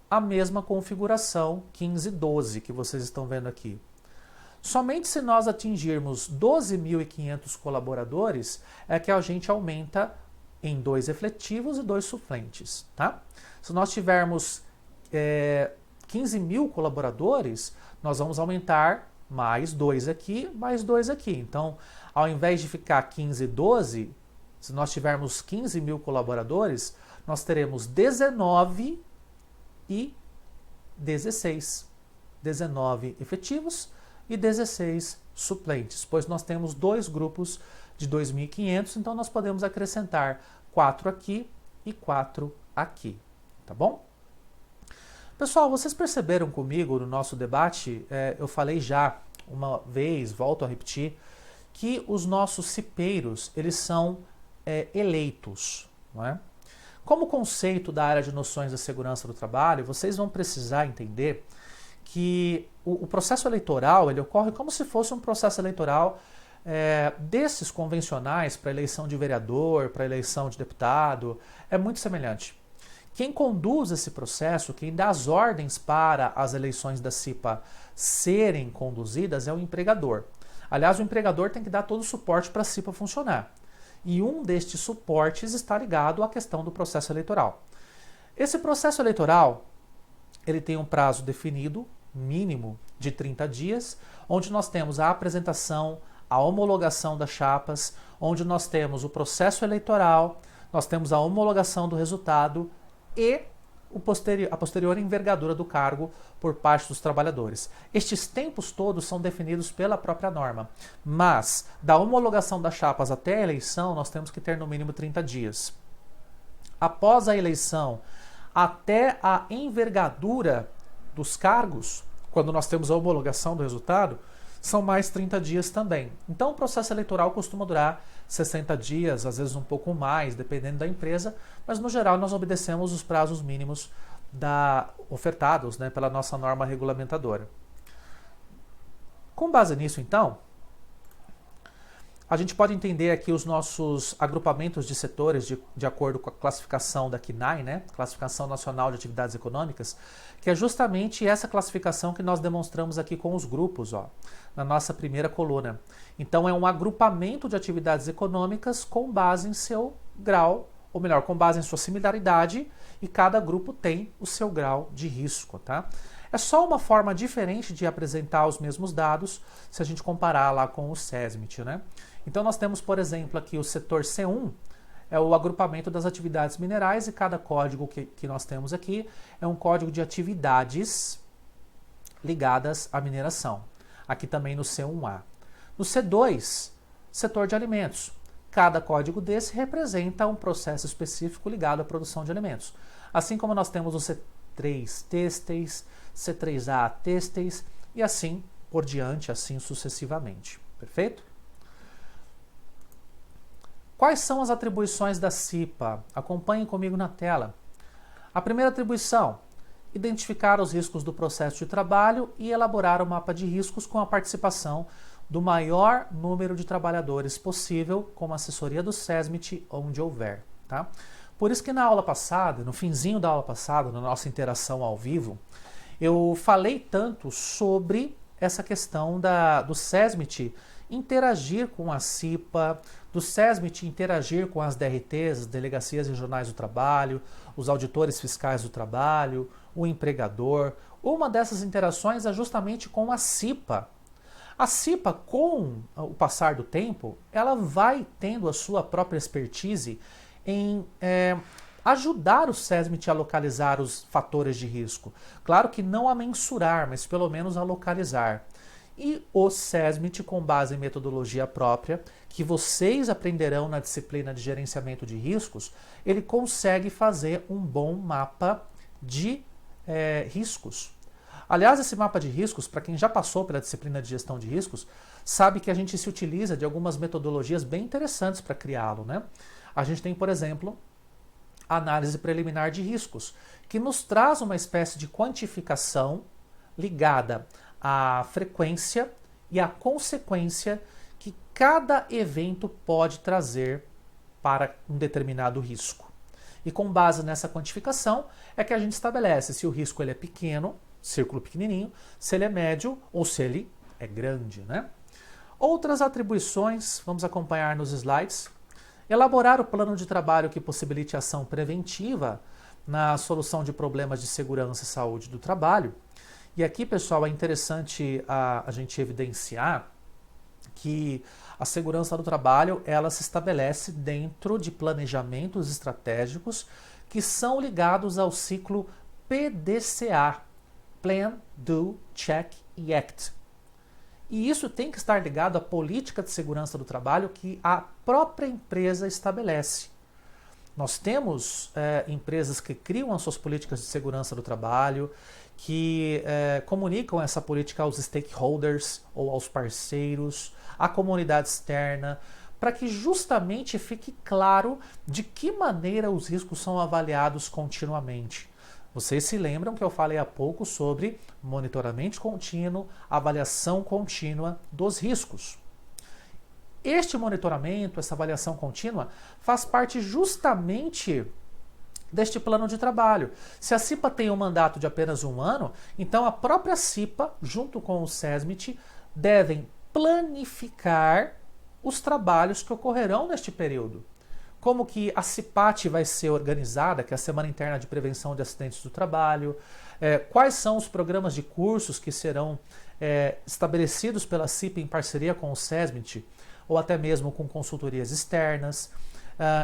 a mesma configuração 15-12 que vocês estão vendo aqui. Somente se nós atingirmos 12.500 colaboradores é que a gente aumenta em 2 efetivos e 2 suplentes, tá? Se nós tivermos 15.000 colaboradores, nós vamos aumentar mais 2 aqui, mais 2 aqui. Então, ao invés de ficar 15 e 12, se nós tivermos 15.000 colaboradores, nós teremos 19 e 16. 19 efetivos e 16 suplentes, pois nós temos 2 grupos de 2.500, então nós podemos acrescentar 4 aqui e 4 aqui, tá bom? Pessoal, vocês perceberam comigo no nosso debate, eu falei já uma vez, volto a repetir, que os nossos cipeiros, eles são eleitos, não é? Como conceito da área de noções da segurança do trabalho, vocês vão precisar entender que o processo eleitoral ele ocorre como se fosse um processo eleitoral desses convencionais para eleição de vereador, para eleição de deputado, é muito semelhante. Quem conduz esse processo, quem dá as ordens para as eleições da CIPA serem conduzidas é o empregador. Aliás, o empregador tem que dar todo o suporte para a CIPA funcionar. E um destes suportes está ligado à questão do processo eleitoral. Esse processo eleitoral, ele tem um prazo definido, mínimo, de 30 dias, onde nós temos a apresentação, a homologação das chapas, onde nós temos o processo eleitoral, nós temos a homologação do resultado e a posterior envergadura do cargo por parte dos trabalhadores. Estes tempos todos são definidos pela própria norma, mas da homologação das chapas até a eleição nós temos que ter no mínimo 30 dias. Após a eleição, até a envergadura dos cargos, quando nós temos a homologação do resultado, são mais 30 dias também. Então o processo eleitoral costuma durar 60 dias, às vezes um pouco mais, dependendo da empresa, mas no geral nós obedecemos os prazos mínimos ofertados, né, pela nossa norma regulamentadora. Com base nisso, então, a gente pode entender aqui os nossos agrupamentos de setores de acordo com a classificação da CNAE, né? Classificação Nacional de Atividades Econômicas, que é justamente essa classificação que nós demonstramos aqui com os grupos, ó, na nossa primeira coluna. Então é um agrupamento de atividades econômicas com base em seu grau, ou melhor, com base em sua similaridade, e cada grupo tem o seu grau de risco, tá? É só uma forma diferente de apresentar os mesmos dados se a gente comparar lá com o SESMIT, né? Então nós temos, por exemplo, aqui o setor C1, é o agrupamento das atividades minerais, e cada código que nós temos aqui é um código de atividades ligadas à mineração. Aqui também no C1A. No C2, setor de alimentos. Cada código desse representa um processo específico ligado à produção de alimentos. Assim como nós temos o C3 têxteis, C3A têxteis e assim por diante, assim sucessivamente. Perfeito? Quais são as atribuições da CIPA? Acompanhem comigo na tela. A primeira atribuição: identificar os riscos do processo de trabalho e elaborar o mapa de riscos com a participação do maior número de trabalhadores possível, como assessoria do SESMIT, onde houver. Tá? Por isso que na aula passada, no finzinho da aula passada, na nossa interação ao vivo, eu falei tanto sobre essa questão do SESMIT interagir com a CIPA, do SESMIT interagir com as DRTs, as Delegacias Regionais do Trabalho, os auditores fiscais do trabalho, o empregador. Uma dessas interações é justamente com a CIPA. A CIPA, com o passar do tempo, ela vai tendo a sua própria expertise em ajudar o SESMIT a localizar os fatores de risco. Claro que não a mensurar, mas pelo menos a localizar. E o SESMIT, com base em metodologia própria, que vocês aprenderão na disciplina de gerenciamento de riscos, ele consegue fazer um bom mapa de riscos. Aliás, esse mapa de riscos, para quem já passou pela disciplina de gestão de riscos, sabe que a gente se utiliza de algumas metodologias bem interessantes para criá-lo, né? A gente tem, por exemplo, a análise preliminar de riscos, que nos traz uma espécie de quantificação ligada à frequência e à consequência que cada evento pode trazer para um determinado risco. E com base nessa quantificação é que a gente estabelece se o risco ele é pequeno, círculo pequenininho, se ele é médio ou se ele é grande, né? Outras atribuições, vamos acompanhar nos slides. Elaborar o plano de trabalho que possibilite ação preventiva na solução de problemas de segurança e saúde do trabalho. E aqui, pessoal, é interessante a gente evidenciar que a segurança do trabalho ela se estabelece dentro de planejamentos estratégicos que são ligados ao ciclo PDCA, Plan, Do, Check e Act. E isso tem que estar ligado à política de segurança do trabalho que a própria empresa estabelece. Nós temos empresas que criam as suas políticas de segurança do trabalho, que comunicam essa política aos stakeholders ou aos parceiros, à comunidade externa, para que justamente fique claro de que maneira os riscos são avaliados continuamente. Vocês se lembram que eu falei há pouco sobre monitoramento contínuo, avaliação contínua dos riscos. Este monitoramento, essa avaliação contínua, faz parte justamente deste plano de trabalho. Se a CIPA tem um mandato de apenas 1 ano, então a própria CIPA, junto com o SESMIT, devem planificar os trabalhos que ocorrerão neste período. Como que a CIPAT vai ser organizada, que é a Semana Interna de Prevenção de Acidentes do Trabalho, quais são os programas de cursos que serão estabelecidos pela CIPA em parceria com o SESMIT, ou até mesmo com consultorias externas.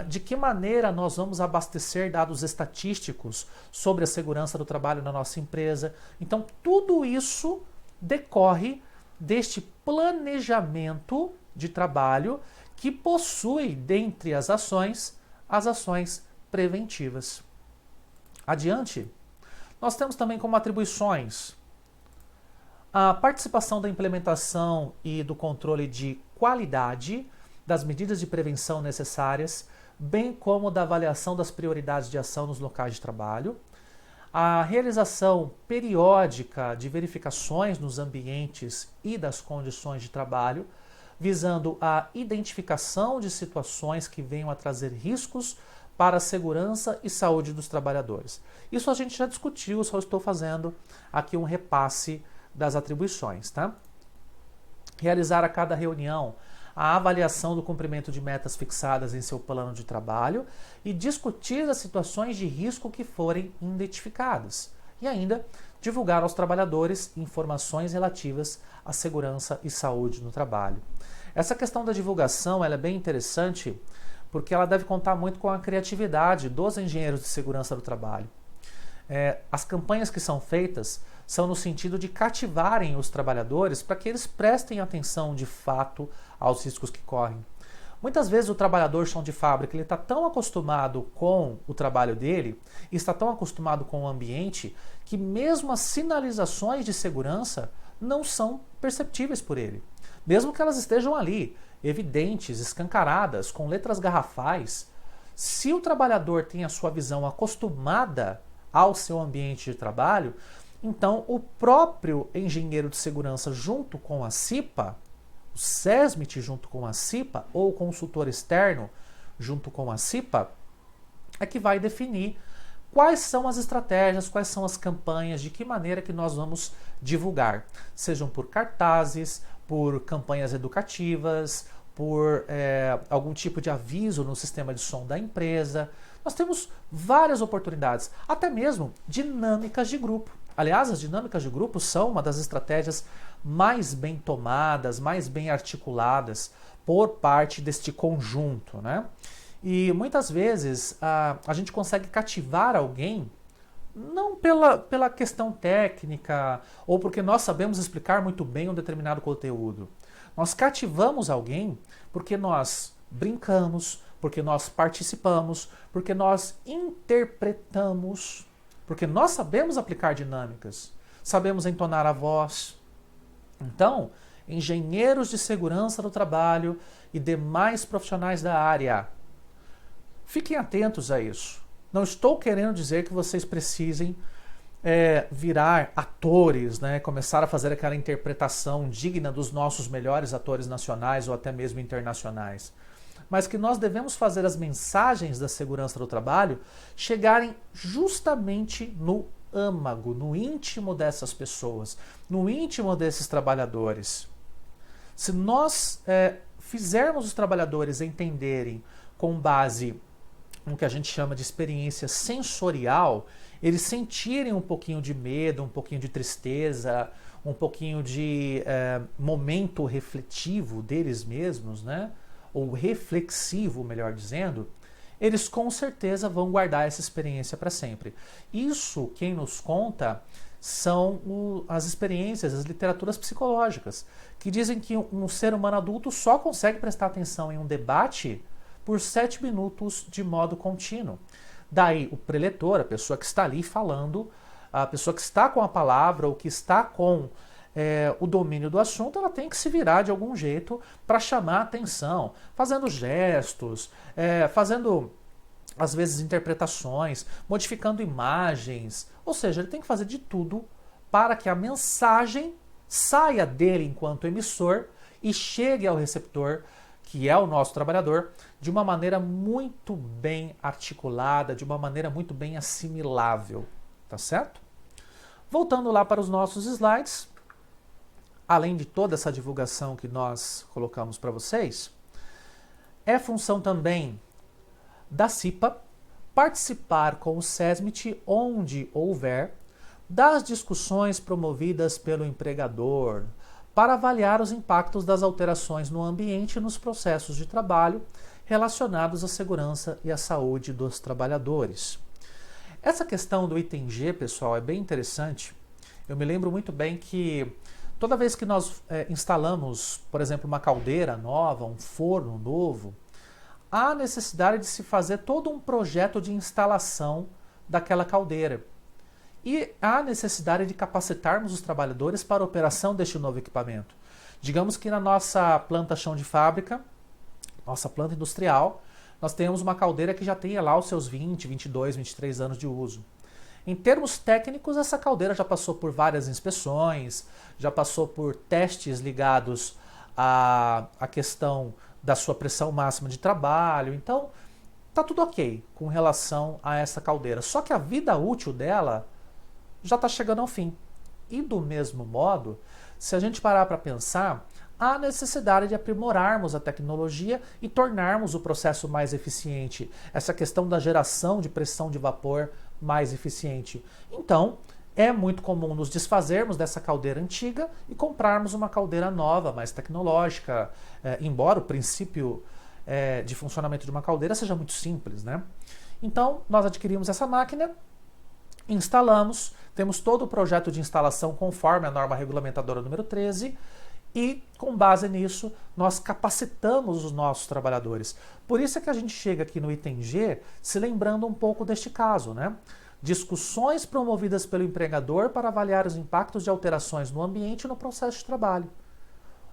De que maneira nós vamos abastecer dados estatísticos sobre a segurança do trabalho na nossa empresa. Então, tudo isso decorre deste planejamento de trabalho que possui, dentre as ações preventivas. Adiante, nós temos também como atribuições a participação da implementação e do controle de qualidade das medidas de prevenção necessárias, bem como da avaliação das prioridades de ação nos locais de trabalho, a realização periódica de verificações nos ambientes e das condições de trabalho, visando a identificação de situações que venham a trazer riscos para a segurança e saúde dos trabalhadores. Isso a gente já discutiu, só estou fazendo aqui um repasse das atribuições, tá? Realizar a cada reunião a avaliação do cumprimento de metas fixadas em seu plano de trabalho e discutir as situações de risco que forem identificadas. E ainda, divulgar aos trabalhadores informações relativas à segurança e saúde no trabalho. Essa questão da divulgação ela é bem interessante porque ela deve contar muito com a criatividade dos engenheiros de segurança do trabalho. As campanhas que são feitas são no sentido de cativarem os trabalhadores para que eles prestem atenção de fato aos riscos que correm. Muitas vezes o trabalhador chão de fábrica ele está tão acostumado com o trabalho dele, e está tão acostumado com o ambiente, que mesmo as sinalizações de segurança não são perceptíveis por ele. Mesmo que elas estejam ali, evidentes, escancaradas, com letras garrafais, se o trabalhador tem a sua visão acostumada ao seu ambiente de trabalho, então o próprio engenheiro de segurança junto com a CIPA, o SESMIT junto com a CIPA, ou o consultor externo junto com a CIPA, é que vai definir quais são as estratégias, quais são as campanhas, de que maneira que nós vamos divulgar, sejam por cartazes, por campanhas educativas, por algum tipo de aviso no sistema de som da empresa. Nós temos várias oportunidades, até mesmo dinâmicas de grupo. Aliás, as dinâmicas de grupo são uma das estratégias mais bem tomadas, mais bem articuladas por parte deste conjunto, né? E muitas vezes a gente consegue cativar alguém não pela questão técnica ou porque nós sabemos explicar muito bem um determinado conteúdo. Nós cativamos alguém porque nós brincamos, porque nós participamos, porque nós interpretamos, porque nós sabemos aplicar dinâmicas, sabemos entonar a voz. Então, engenheiros de segurança do trabalho e demais profissionais da área, fiquem atentos a isso. Não estou querendo dizer que vocês precisem virar atores, né? Começar a fazer aquela interpretação digna dos nossos melhores atores nacionais ou até mesmo internacionais. Mas que nós devemos fazer as mensagens da segurança do trabalho chegarem justamente no âmago, no íntimo dessas pessoas, no íntimo desses trabalhadores. Se nós fizermos os trabalhadores entenderem com base no que a gente chama de experiência sensorial, eles sentirem um pouquinho de medo, um pouquinho de tristeza, um pouquinho de momento refletivo deles mesmos, né? Ou reflexivo, melhor dizendo, eles com certeza vão guardar essa experiência para sempre. Isso, quem nos conta, são as experiências, as literaturas psicológicas, que dizem que um ser humano adulto só consegue prestar atenção em um debate por 7 minutos de modo contínuo. Daí o preletor, a pessoa que está ali falando, a pessoa que está com a palavra ou que está com o domínio do assunto, ela tem que se virar de algum jeito para chamar a atenção, fazendo gestos, fazendo às vezes interpretações, modificando imagens, ou seja, ele tem que fazer de tudo para que a mensagem saia dele enquanto emissor e chegue ao receptor, que é o nosso trabalhador, de uma maneira muito bem articulada, de uma maneira muito bem assimilável, tá certo? Voltando lá para os nossos slides, além de toda essa divulgação que nós colocamos para vocês, é função também da CIPA participar com o SESMIT onde houver das discussões promovidas pelo empregador para avaliar os impactos das alterações no ambiente e nos processos de trabalho relacionados à segurança e à saúde dos trabalhadores. Essa questão do item G, pessoal, é bem interessante. Eu me lembro muito bem que toda vez que nós instalamos, por exemplo, uma caldeira nova, um forno novo, há necessidade de se fazer todo um projeto de instalação daquela caldeira. E há necessidade de capacitarmos os trabalhadores para a operação deste novo equipamento. Digamos que na nossa planta chão de fábrica, nossa planta industrial, nós temos uma caldeira que já tenha lá os seus 20, 22, 23 anos de uso. Em termos técnicos, essa caldeira já passou por várias inspeções, já passou por testes ligados à questão da sua pressão máxima de trabalho. Então, está tudo ok com relação a essa caldeira. Só que a vida útil dela já está chegando ao fim. E do mesmo modo, se a gente parar para pensar, há necessidade de aprimorarmos a tecnologia e tornarmos o processo mais eficiente. Essa questão da geração de pressão de vapor mais eficiente. Então, é muito comum nos desfazermos dessa caldeira antiga e comprarmos uma caldeira nova, mais tecnológica, embora o princípio de funcionamento de uma caldeira seja muito simples, né? Então, nós adquirimos essa máquina, instalamos, temos todo o projeto de instalação conforme a norma regulamentadora número 13 e, com base nisso, nós capacitamos os nossos trabalhadores. Por isso é que a gente chega aqui no item G se lembrando um pouco deste caso, né? Discussões promovidas pelo empregador para avaliar os impactos de alterações no ambiente e no processo de trabalho.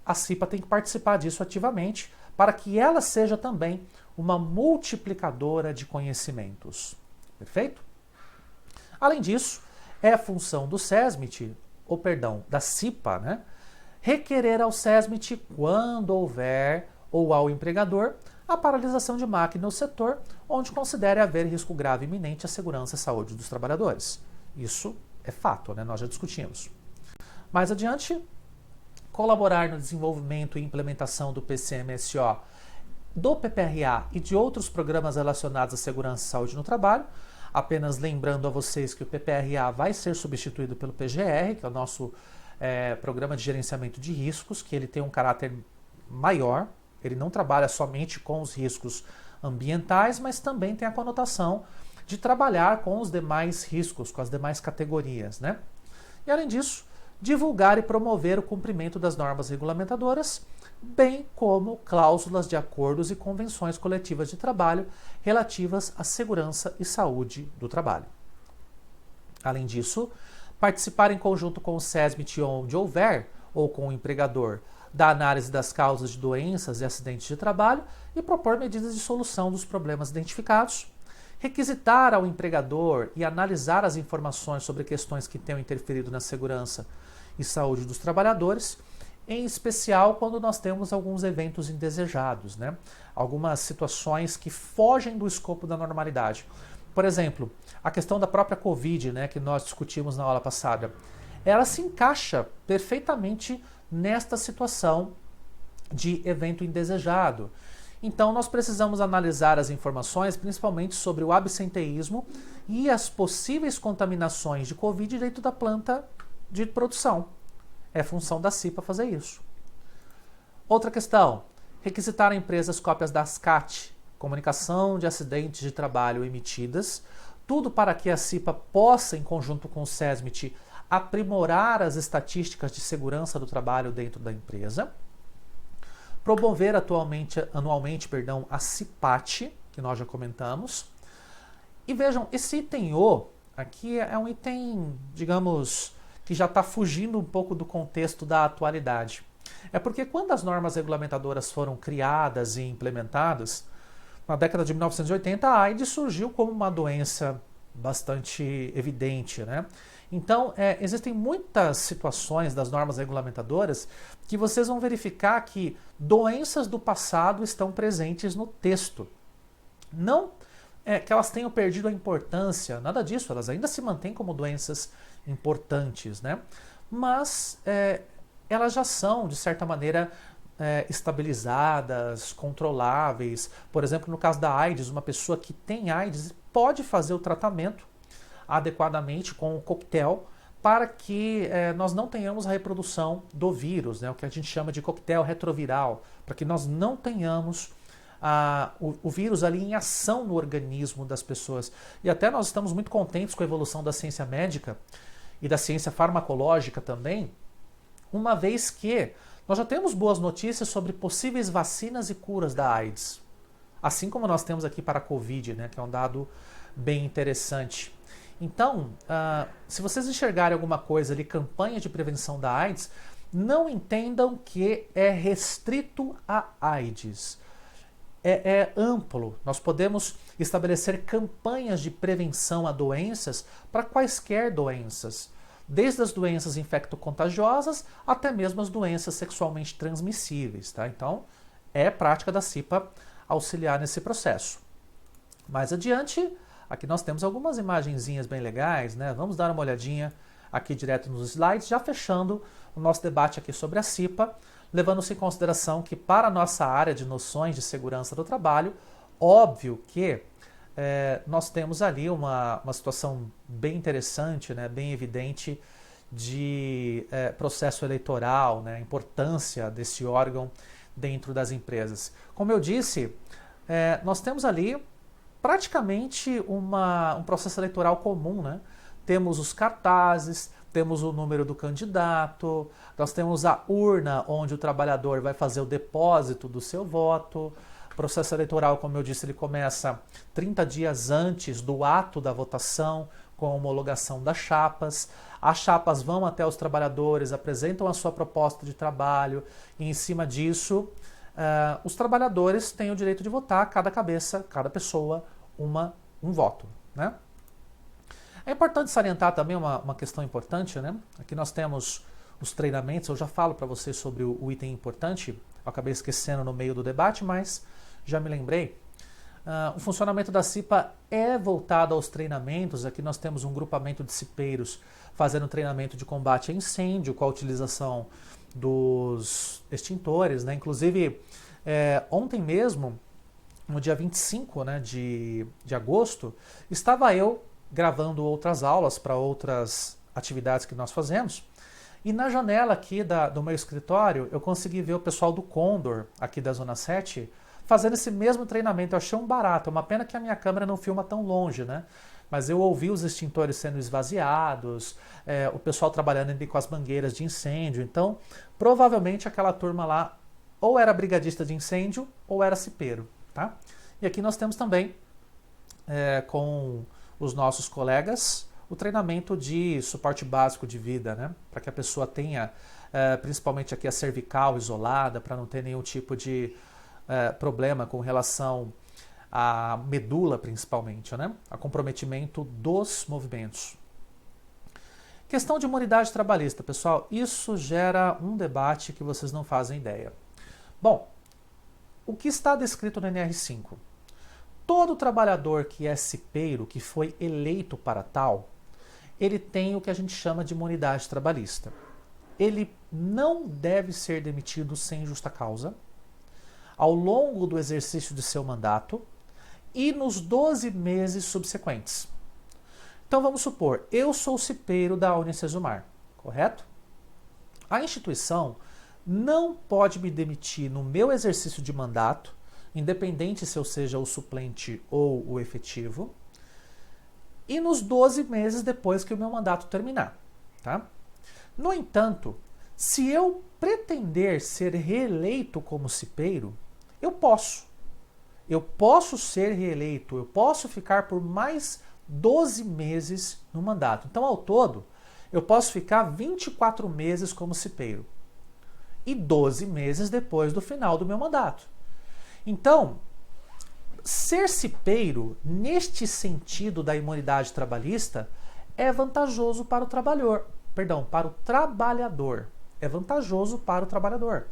A CIPA tem que participar disso ativamente para que ela seja também uma multiplicadora de conhecimentos. Perfeito? Além disso, é função do SESMIT, da CIPA, né, requerer ao SESMIT, quando houver, ou ao empregador, a paralisação de máquina no setor onde considere haver risco grave iminente à segurança e saúde dos trabalhadores. Isso é fato, né? Nós já discutimos. Mais adiante, colaborar no desenvolvimento e implementação do PCMSO, do PPRA e de outros programas relacionados à segurança e saúde no trabalho. Apenas lembrando a vocês que o PPRA vai ser substituído pelo PGR, que é o nosso Programa de Gerenciamento de Riscos, que ele tem um caráter maior. Ele não trabalha somente com os riscos ambientais, mas também tem a conotação de trabalhar com os demais riscos, com as demais categorias, né? E além disso, divulgar e promover o cumprimento das normas regulamentadoras, bem como cláusulas de acordos e convenções coletivas de trabalho relativas à segurança e saúde do trabalho. Além disso, participar em conjunto com o SESMIT onde houver, ou com o empregador, da análise das causas de doenças e acidentes de trabalho e propor medidas de solução dos problemas identificados, requisitar ao empregador e analisar as informações sobre questões que tenham interferido na segurança e saúde dos trabalhadores, em especial quando nós temos alguns eventos indesejados, né? Algumas situações que fogem do escopo da normalidade. Por exemplo, a questão da própria Covid, né, que nós discutimos na aula passada, ela se encaixa perfeitamente nesta situação de evento indesejado. Então, nós precisamos analisar as informações, principalmente sobre o absenteísmo e as possíveis contaminações de Covid dentro da planta de produção. É função da CIPA fazer isso. Outra questão, requisitar a empresas cópias das CAT, Comunicação de Acidentes de Trabalho emitidas, tudo para que a CIPA possa, em conjunto com o SESMIT, aprimorar as estatísticas de segurança do trabalho dentro da empresa, promover anualmente, a CIPAT, que nós já comentamos. E vejam, esse item O aqui é um item, digamos, que já está fugindo um pouco do contexto da atualidade. É porque quando as normas regulamentadoras foram criadas e implementadas, na década de 1980, a AIDS surgiu como uma doença bastante evidente, né? Então, existem muitas situações das normas regulamentadoras que vocês vão verificar que doenças do passado estão presentes no texto. Não que elas tenham perdido a importância, nada disso, elas ainda se mantêm como doenças importantes, né? Mas elas já são, de certa maneira, estabilizadas, controláveis. Por exemplo, no caso da AIDS, uma pessoa que tem AIDS pode fazer o tratamento adequadamente com o coquetel para que nós não tenhamos a reprodução do vírus, né, o que a gente chama de coquetel retroviral, para que nós não tenhamos o vírus ali em ação no organismo das pessoas. E até nós estamos muito contentes com a evolução da ciência médica e da ciência farmacológica também, uma vez que nós já temos boas notícias sobre possíveis vacinas e curas da AIDS. Assim como nós temos aqui para a Covid, né, que é um dado bem interessante. Então, se vocês enxergarem alguma coisa ali, campanha de prevenção da AIDS, não entendam que é restrito a AIDS. É amplo. Nós podemos estabelecer campanhas de prevenção a doenças para quaisquer doenças, desde as doenças infecto-contagiosas até mesmo as doenças sexualmente transmissíveis. Tá? Então, é prática da CIPA auxiliar nesse processo. Mais adiante, aqui nós temos algumas imagenzinhas bem legais, né? Vamos dar uma olhadinha aqui direto nos slides, já fechando o nosso debate aqui sobre a CIPA, levando-se em consideração que para a nossa área de noções de segurança do trabalho, óbvio que nós temos ali uma situação bem interessante, né, bem evidente de processo eleitoral, né, a importância desse órgão dentro das empresas. Como eu disse, nós temos ali praticamente um processo eleitoral comum, né? Temos os cartazes, temos o número do candidato, nós temos a urna onde o trabalhador vai fazer o depósito do seu voto. O processo eleitoral, como eu disse, ele começa 30 dias antes do ato da votação, com a homologação das chapas. As chapas vão até os trabalhadores, apresentam a sua proposta de trabalho e em cima disso os trabalhadores têm o direito de votar, cada cabeça, cada pessoa, um voto, né? É importante salientar também uma questão importante, né? Aqui nós temos os treinamentos, eu já falo para vocês sobre o item importante, eu acabei esquecendo no meio do debate, mas já me lembrei. O funcionamento da CIPA é voltado aos treinamentos. Aqui nós temos um grupamento de cipeiros fazendo treinamento de combate a incêndio com a utilização dos extintores, né? Inclusive, ontem mesmo, no dia 25, né, de agosto, estava eu gravando outras aulas para outras atividades que nós fazemos. E na janela aqui do meu escritório, eu consegui ver o pessoal do Condor, aqui da Zona 7, fazendo esse mesmo treinamento. Eu achei um barato. É uma pena que a minha câmera não filma tão longe, né? Mas eu ouvi os extintores sendo esvaziados, o pessoal trabalhando ali com as mangueiras de incêndio. Então, provavelmente aquela turma lá ou era brigadista de incêndio ou era cipeiro. Tá? E aqui nós temos também, com os nossos colegas, o treinamento de suporte básico de vida, né? Para que a pessoa tenha, principalmente aqui a cervical isolada, para não ter nenhum tipo de problema com relação à medula, principalmente, né? A comprometimento dos movimentos. Questão de imunidade trabalhista, pessoal, isso gera um debate que vocês não fazem ideia. Bom, o que está descrito no NR5? Todo trabalhador que é cipeiro, que foi eleito para tal, ele tem o que a gente chama de imunidade trabalhista. Ele não deve ser demitido sem justa causa, ao longo do exercício de seu mandato e nos 12 meses subsequentes. Então vamos supor, eu sou cipeiro da Unicesumar, correto? A instituição não pode me demitir no meu exercício de mandato, independente se eu seja o suplente ou o efetivo, e nos 12 meses depois que o meu mandato terminar. Tá? No entanto, se eu pretender ser reeleito como cipeiro, eu posso. Eu posso ser reeleito, eu posso ficar por mais 12 meses no mandato. Então, ao todo, eu posso ficar 24 meses como cipeiro e 12 meses depois do final do meu mandato. Então, ser cipeiro, neste sentido da imunidade trabalhista, é vantajoso para o trabalhador. É vantajoso para o trabalhador.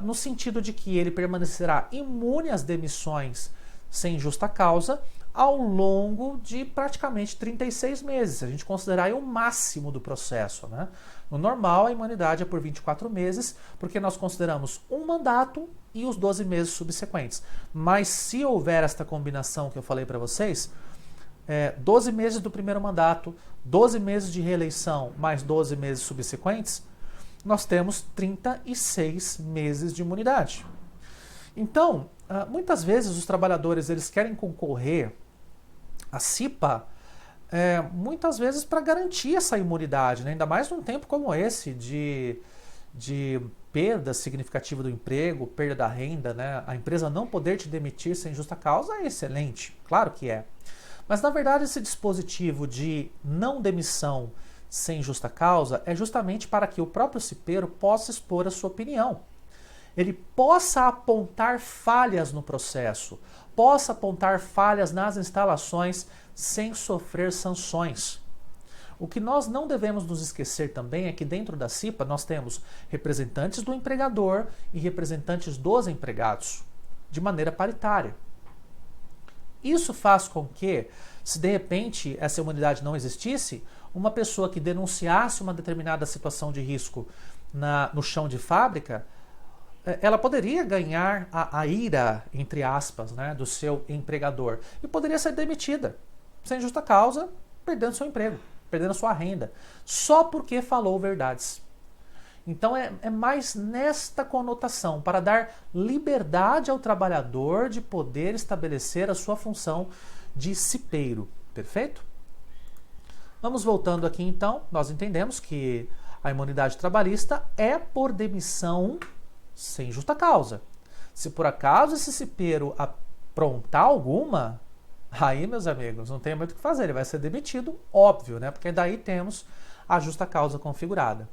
No sentido de que ele permanecerá imune às demissões sem justa causa ao longo de praticamente 36 meses. Se a gente considerar aí o máximo do processo, né? No normal, a imunidade é por 24 meses, porque nós consideramos um mandato e os 12 meses subsequentes. Mas se houver esta combinação que eu falei para vocês, 12 meses do primeiro mandato, 12 meses de reeleição, mais 12 meses subsequentes, nós temos 36 meses de imunidade. Então, muitas vezes os trabalhadores eles querem concorrer à CIPA, muitas vezes para garantir essa imunidade, né? Ainda mais num tempo como esse de perda significativa do emprego, perda da renda, né? A empresa não poder te demitir sem justa causa é excelente, claro que é. Mas na verdade esse dispositivo de não demissão sem justa causa é justamente para que o próprio cipeiro possa expor a sua opinião. Ele possa apontar falhas no processo, possa apontar falhas nas instalações sem sofrer sanções. O que nós não devemos nos esquecer também é que dentro da CIPA nós temos representantes do empregador e representantes dos empregados, de maneira paritária. Isso faz com que, se de repente essa imunidade não existisse, uma pessoa que denunciasse uma determinada situação de risco no chão de fábrica, ela poderia ganhar a ira, entre aspas, né, do seu empregador e poderia ser demitida, sem justa causa, perdendo seu emprego, perdendo sua renda, só porque falou verdades. Então é mais nesta conotação, para dar liberdade ao trabalhador de poder estabelecer a sua função de cipeiro, perfeito? Vamos voltando aqui então, nós entendemos que a imunidade trabalhista é por demissão sem justa causa. Se por acaso esse cipeiro aprontar alguma, aí, meus amigos, não tem muito o que fazer, ele vai ser demitido, óbvio, né? Porque daí temos a justa causa configurada.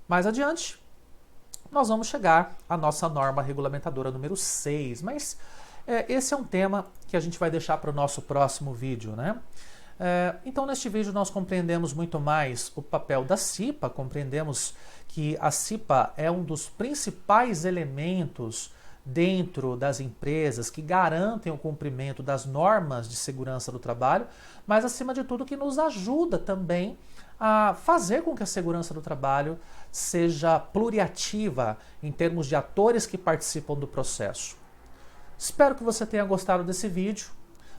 Mais adiante, nós vamos chegar à nossa norma regulamentadora número 6, mas esse é um tema que a gente vai deixar para o nosso próximo vídeo, né? Então, neste vídeo nós compreendemos muito mais o papel da CIPA, compreendemos que a CIPA é um dos principais elementos dentro das empresas que garantem o cumprimento das normas de segurança do trabalho, mas acima de tudo que nos ajuda também a fazer com que a segurança do trabalho seja pluriativa em termos de atores que participam do processo. Espero que você tenha gostado desse vídeo.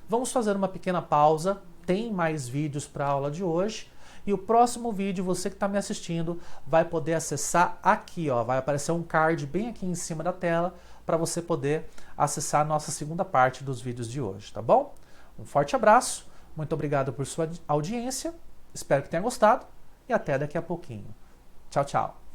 Vamos fazer uma pequena pausa, tem mais vídeos para a aula de hoje. E o próximo vídeo, você que está me assistindo, vai poder acessar aqui, ó, vai aparecer um card bem aqui em cima da tela para você poder acessar a nossa segunda parte dos vídeos de hoje, tá bom? Um forte abraço, muito obrigado por sua audiência, espero que tenha gostado e até daqui a pouquinho. Tchau, tchau!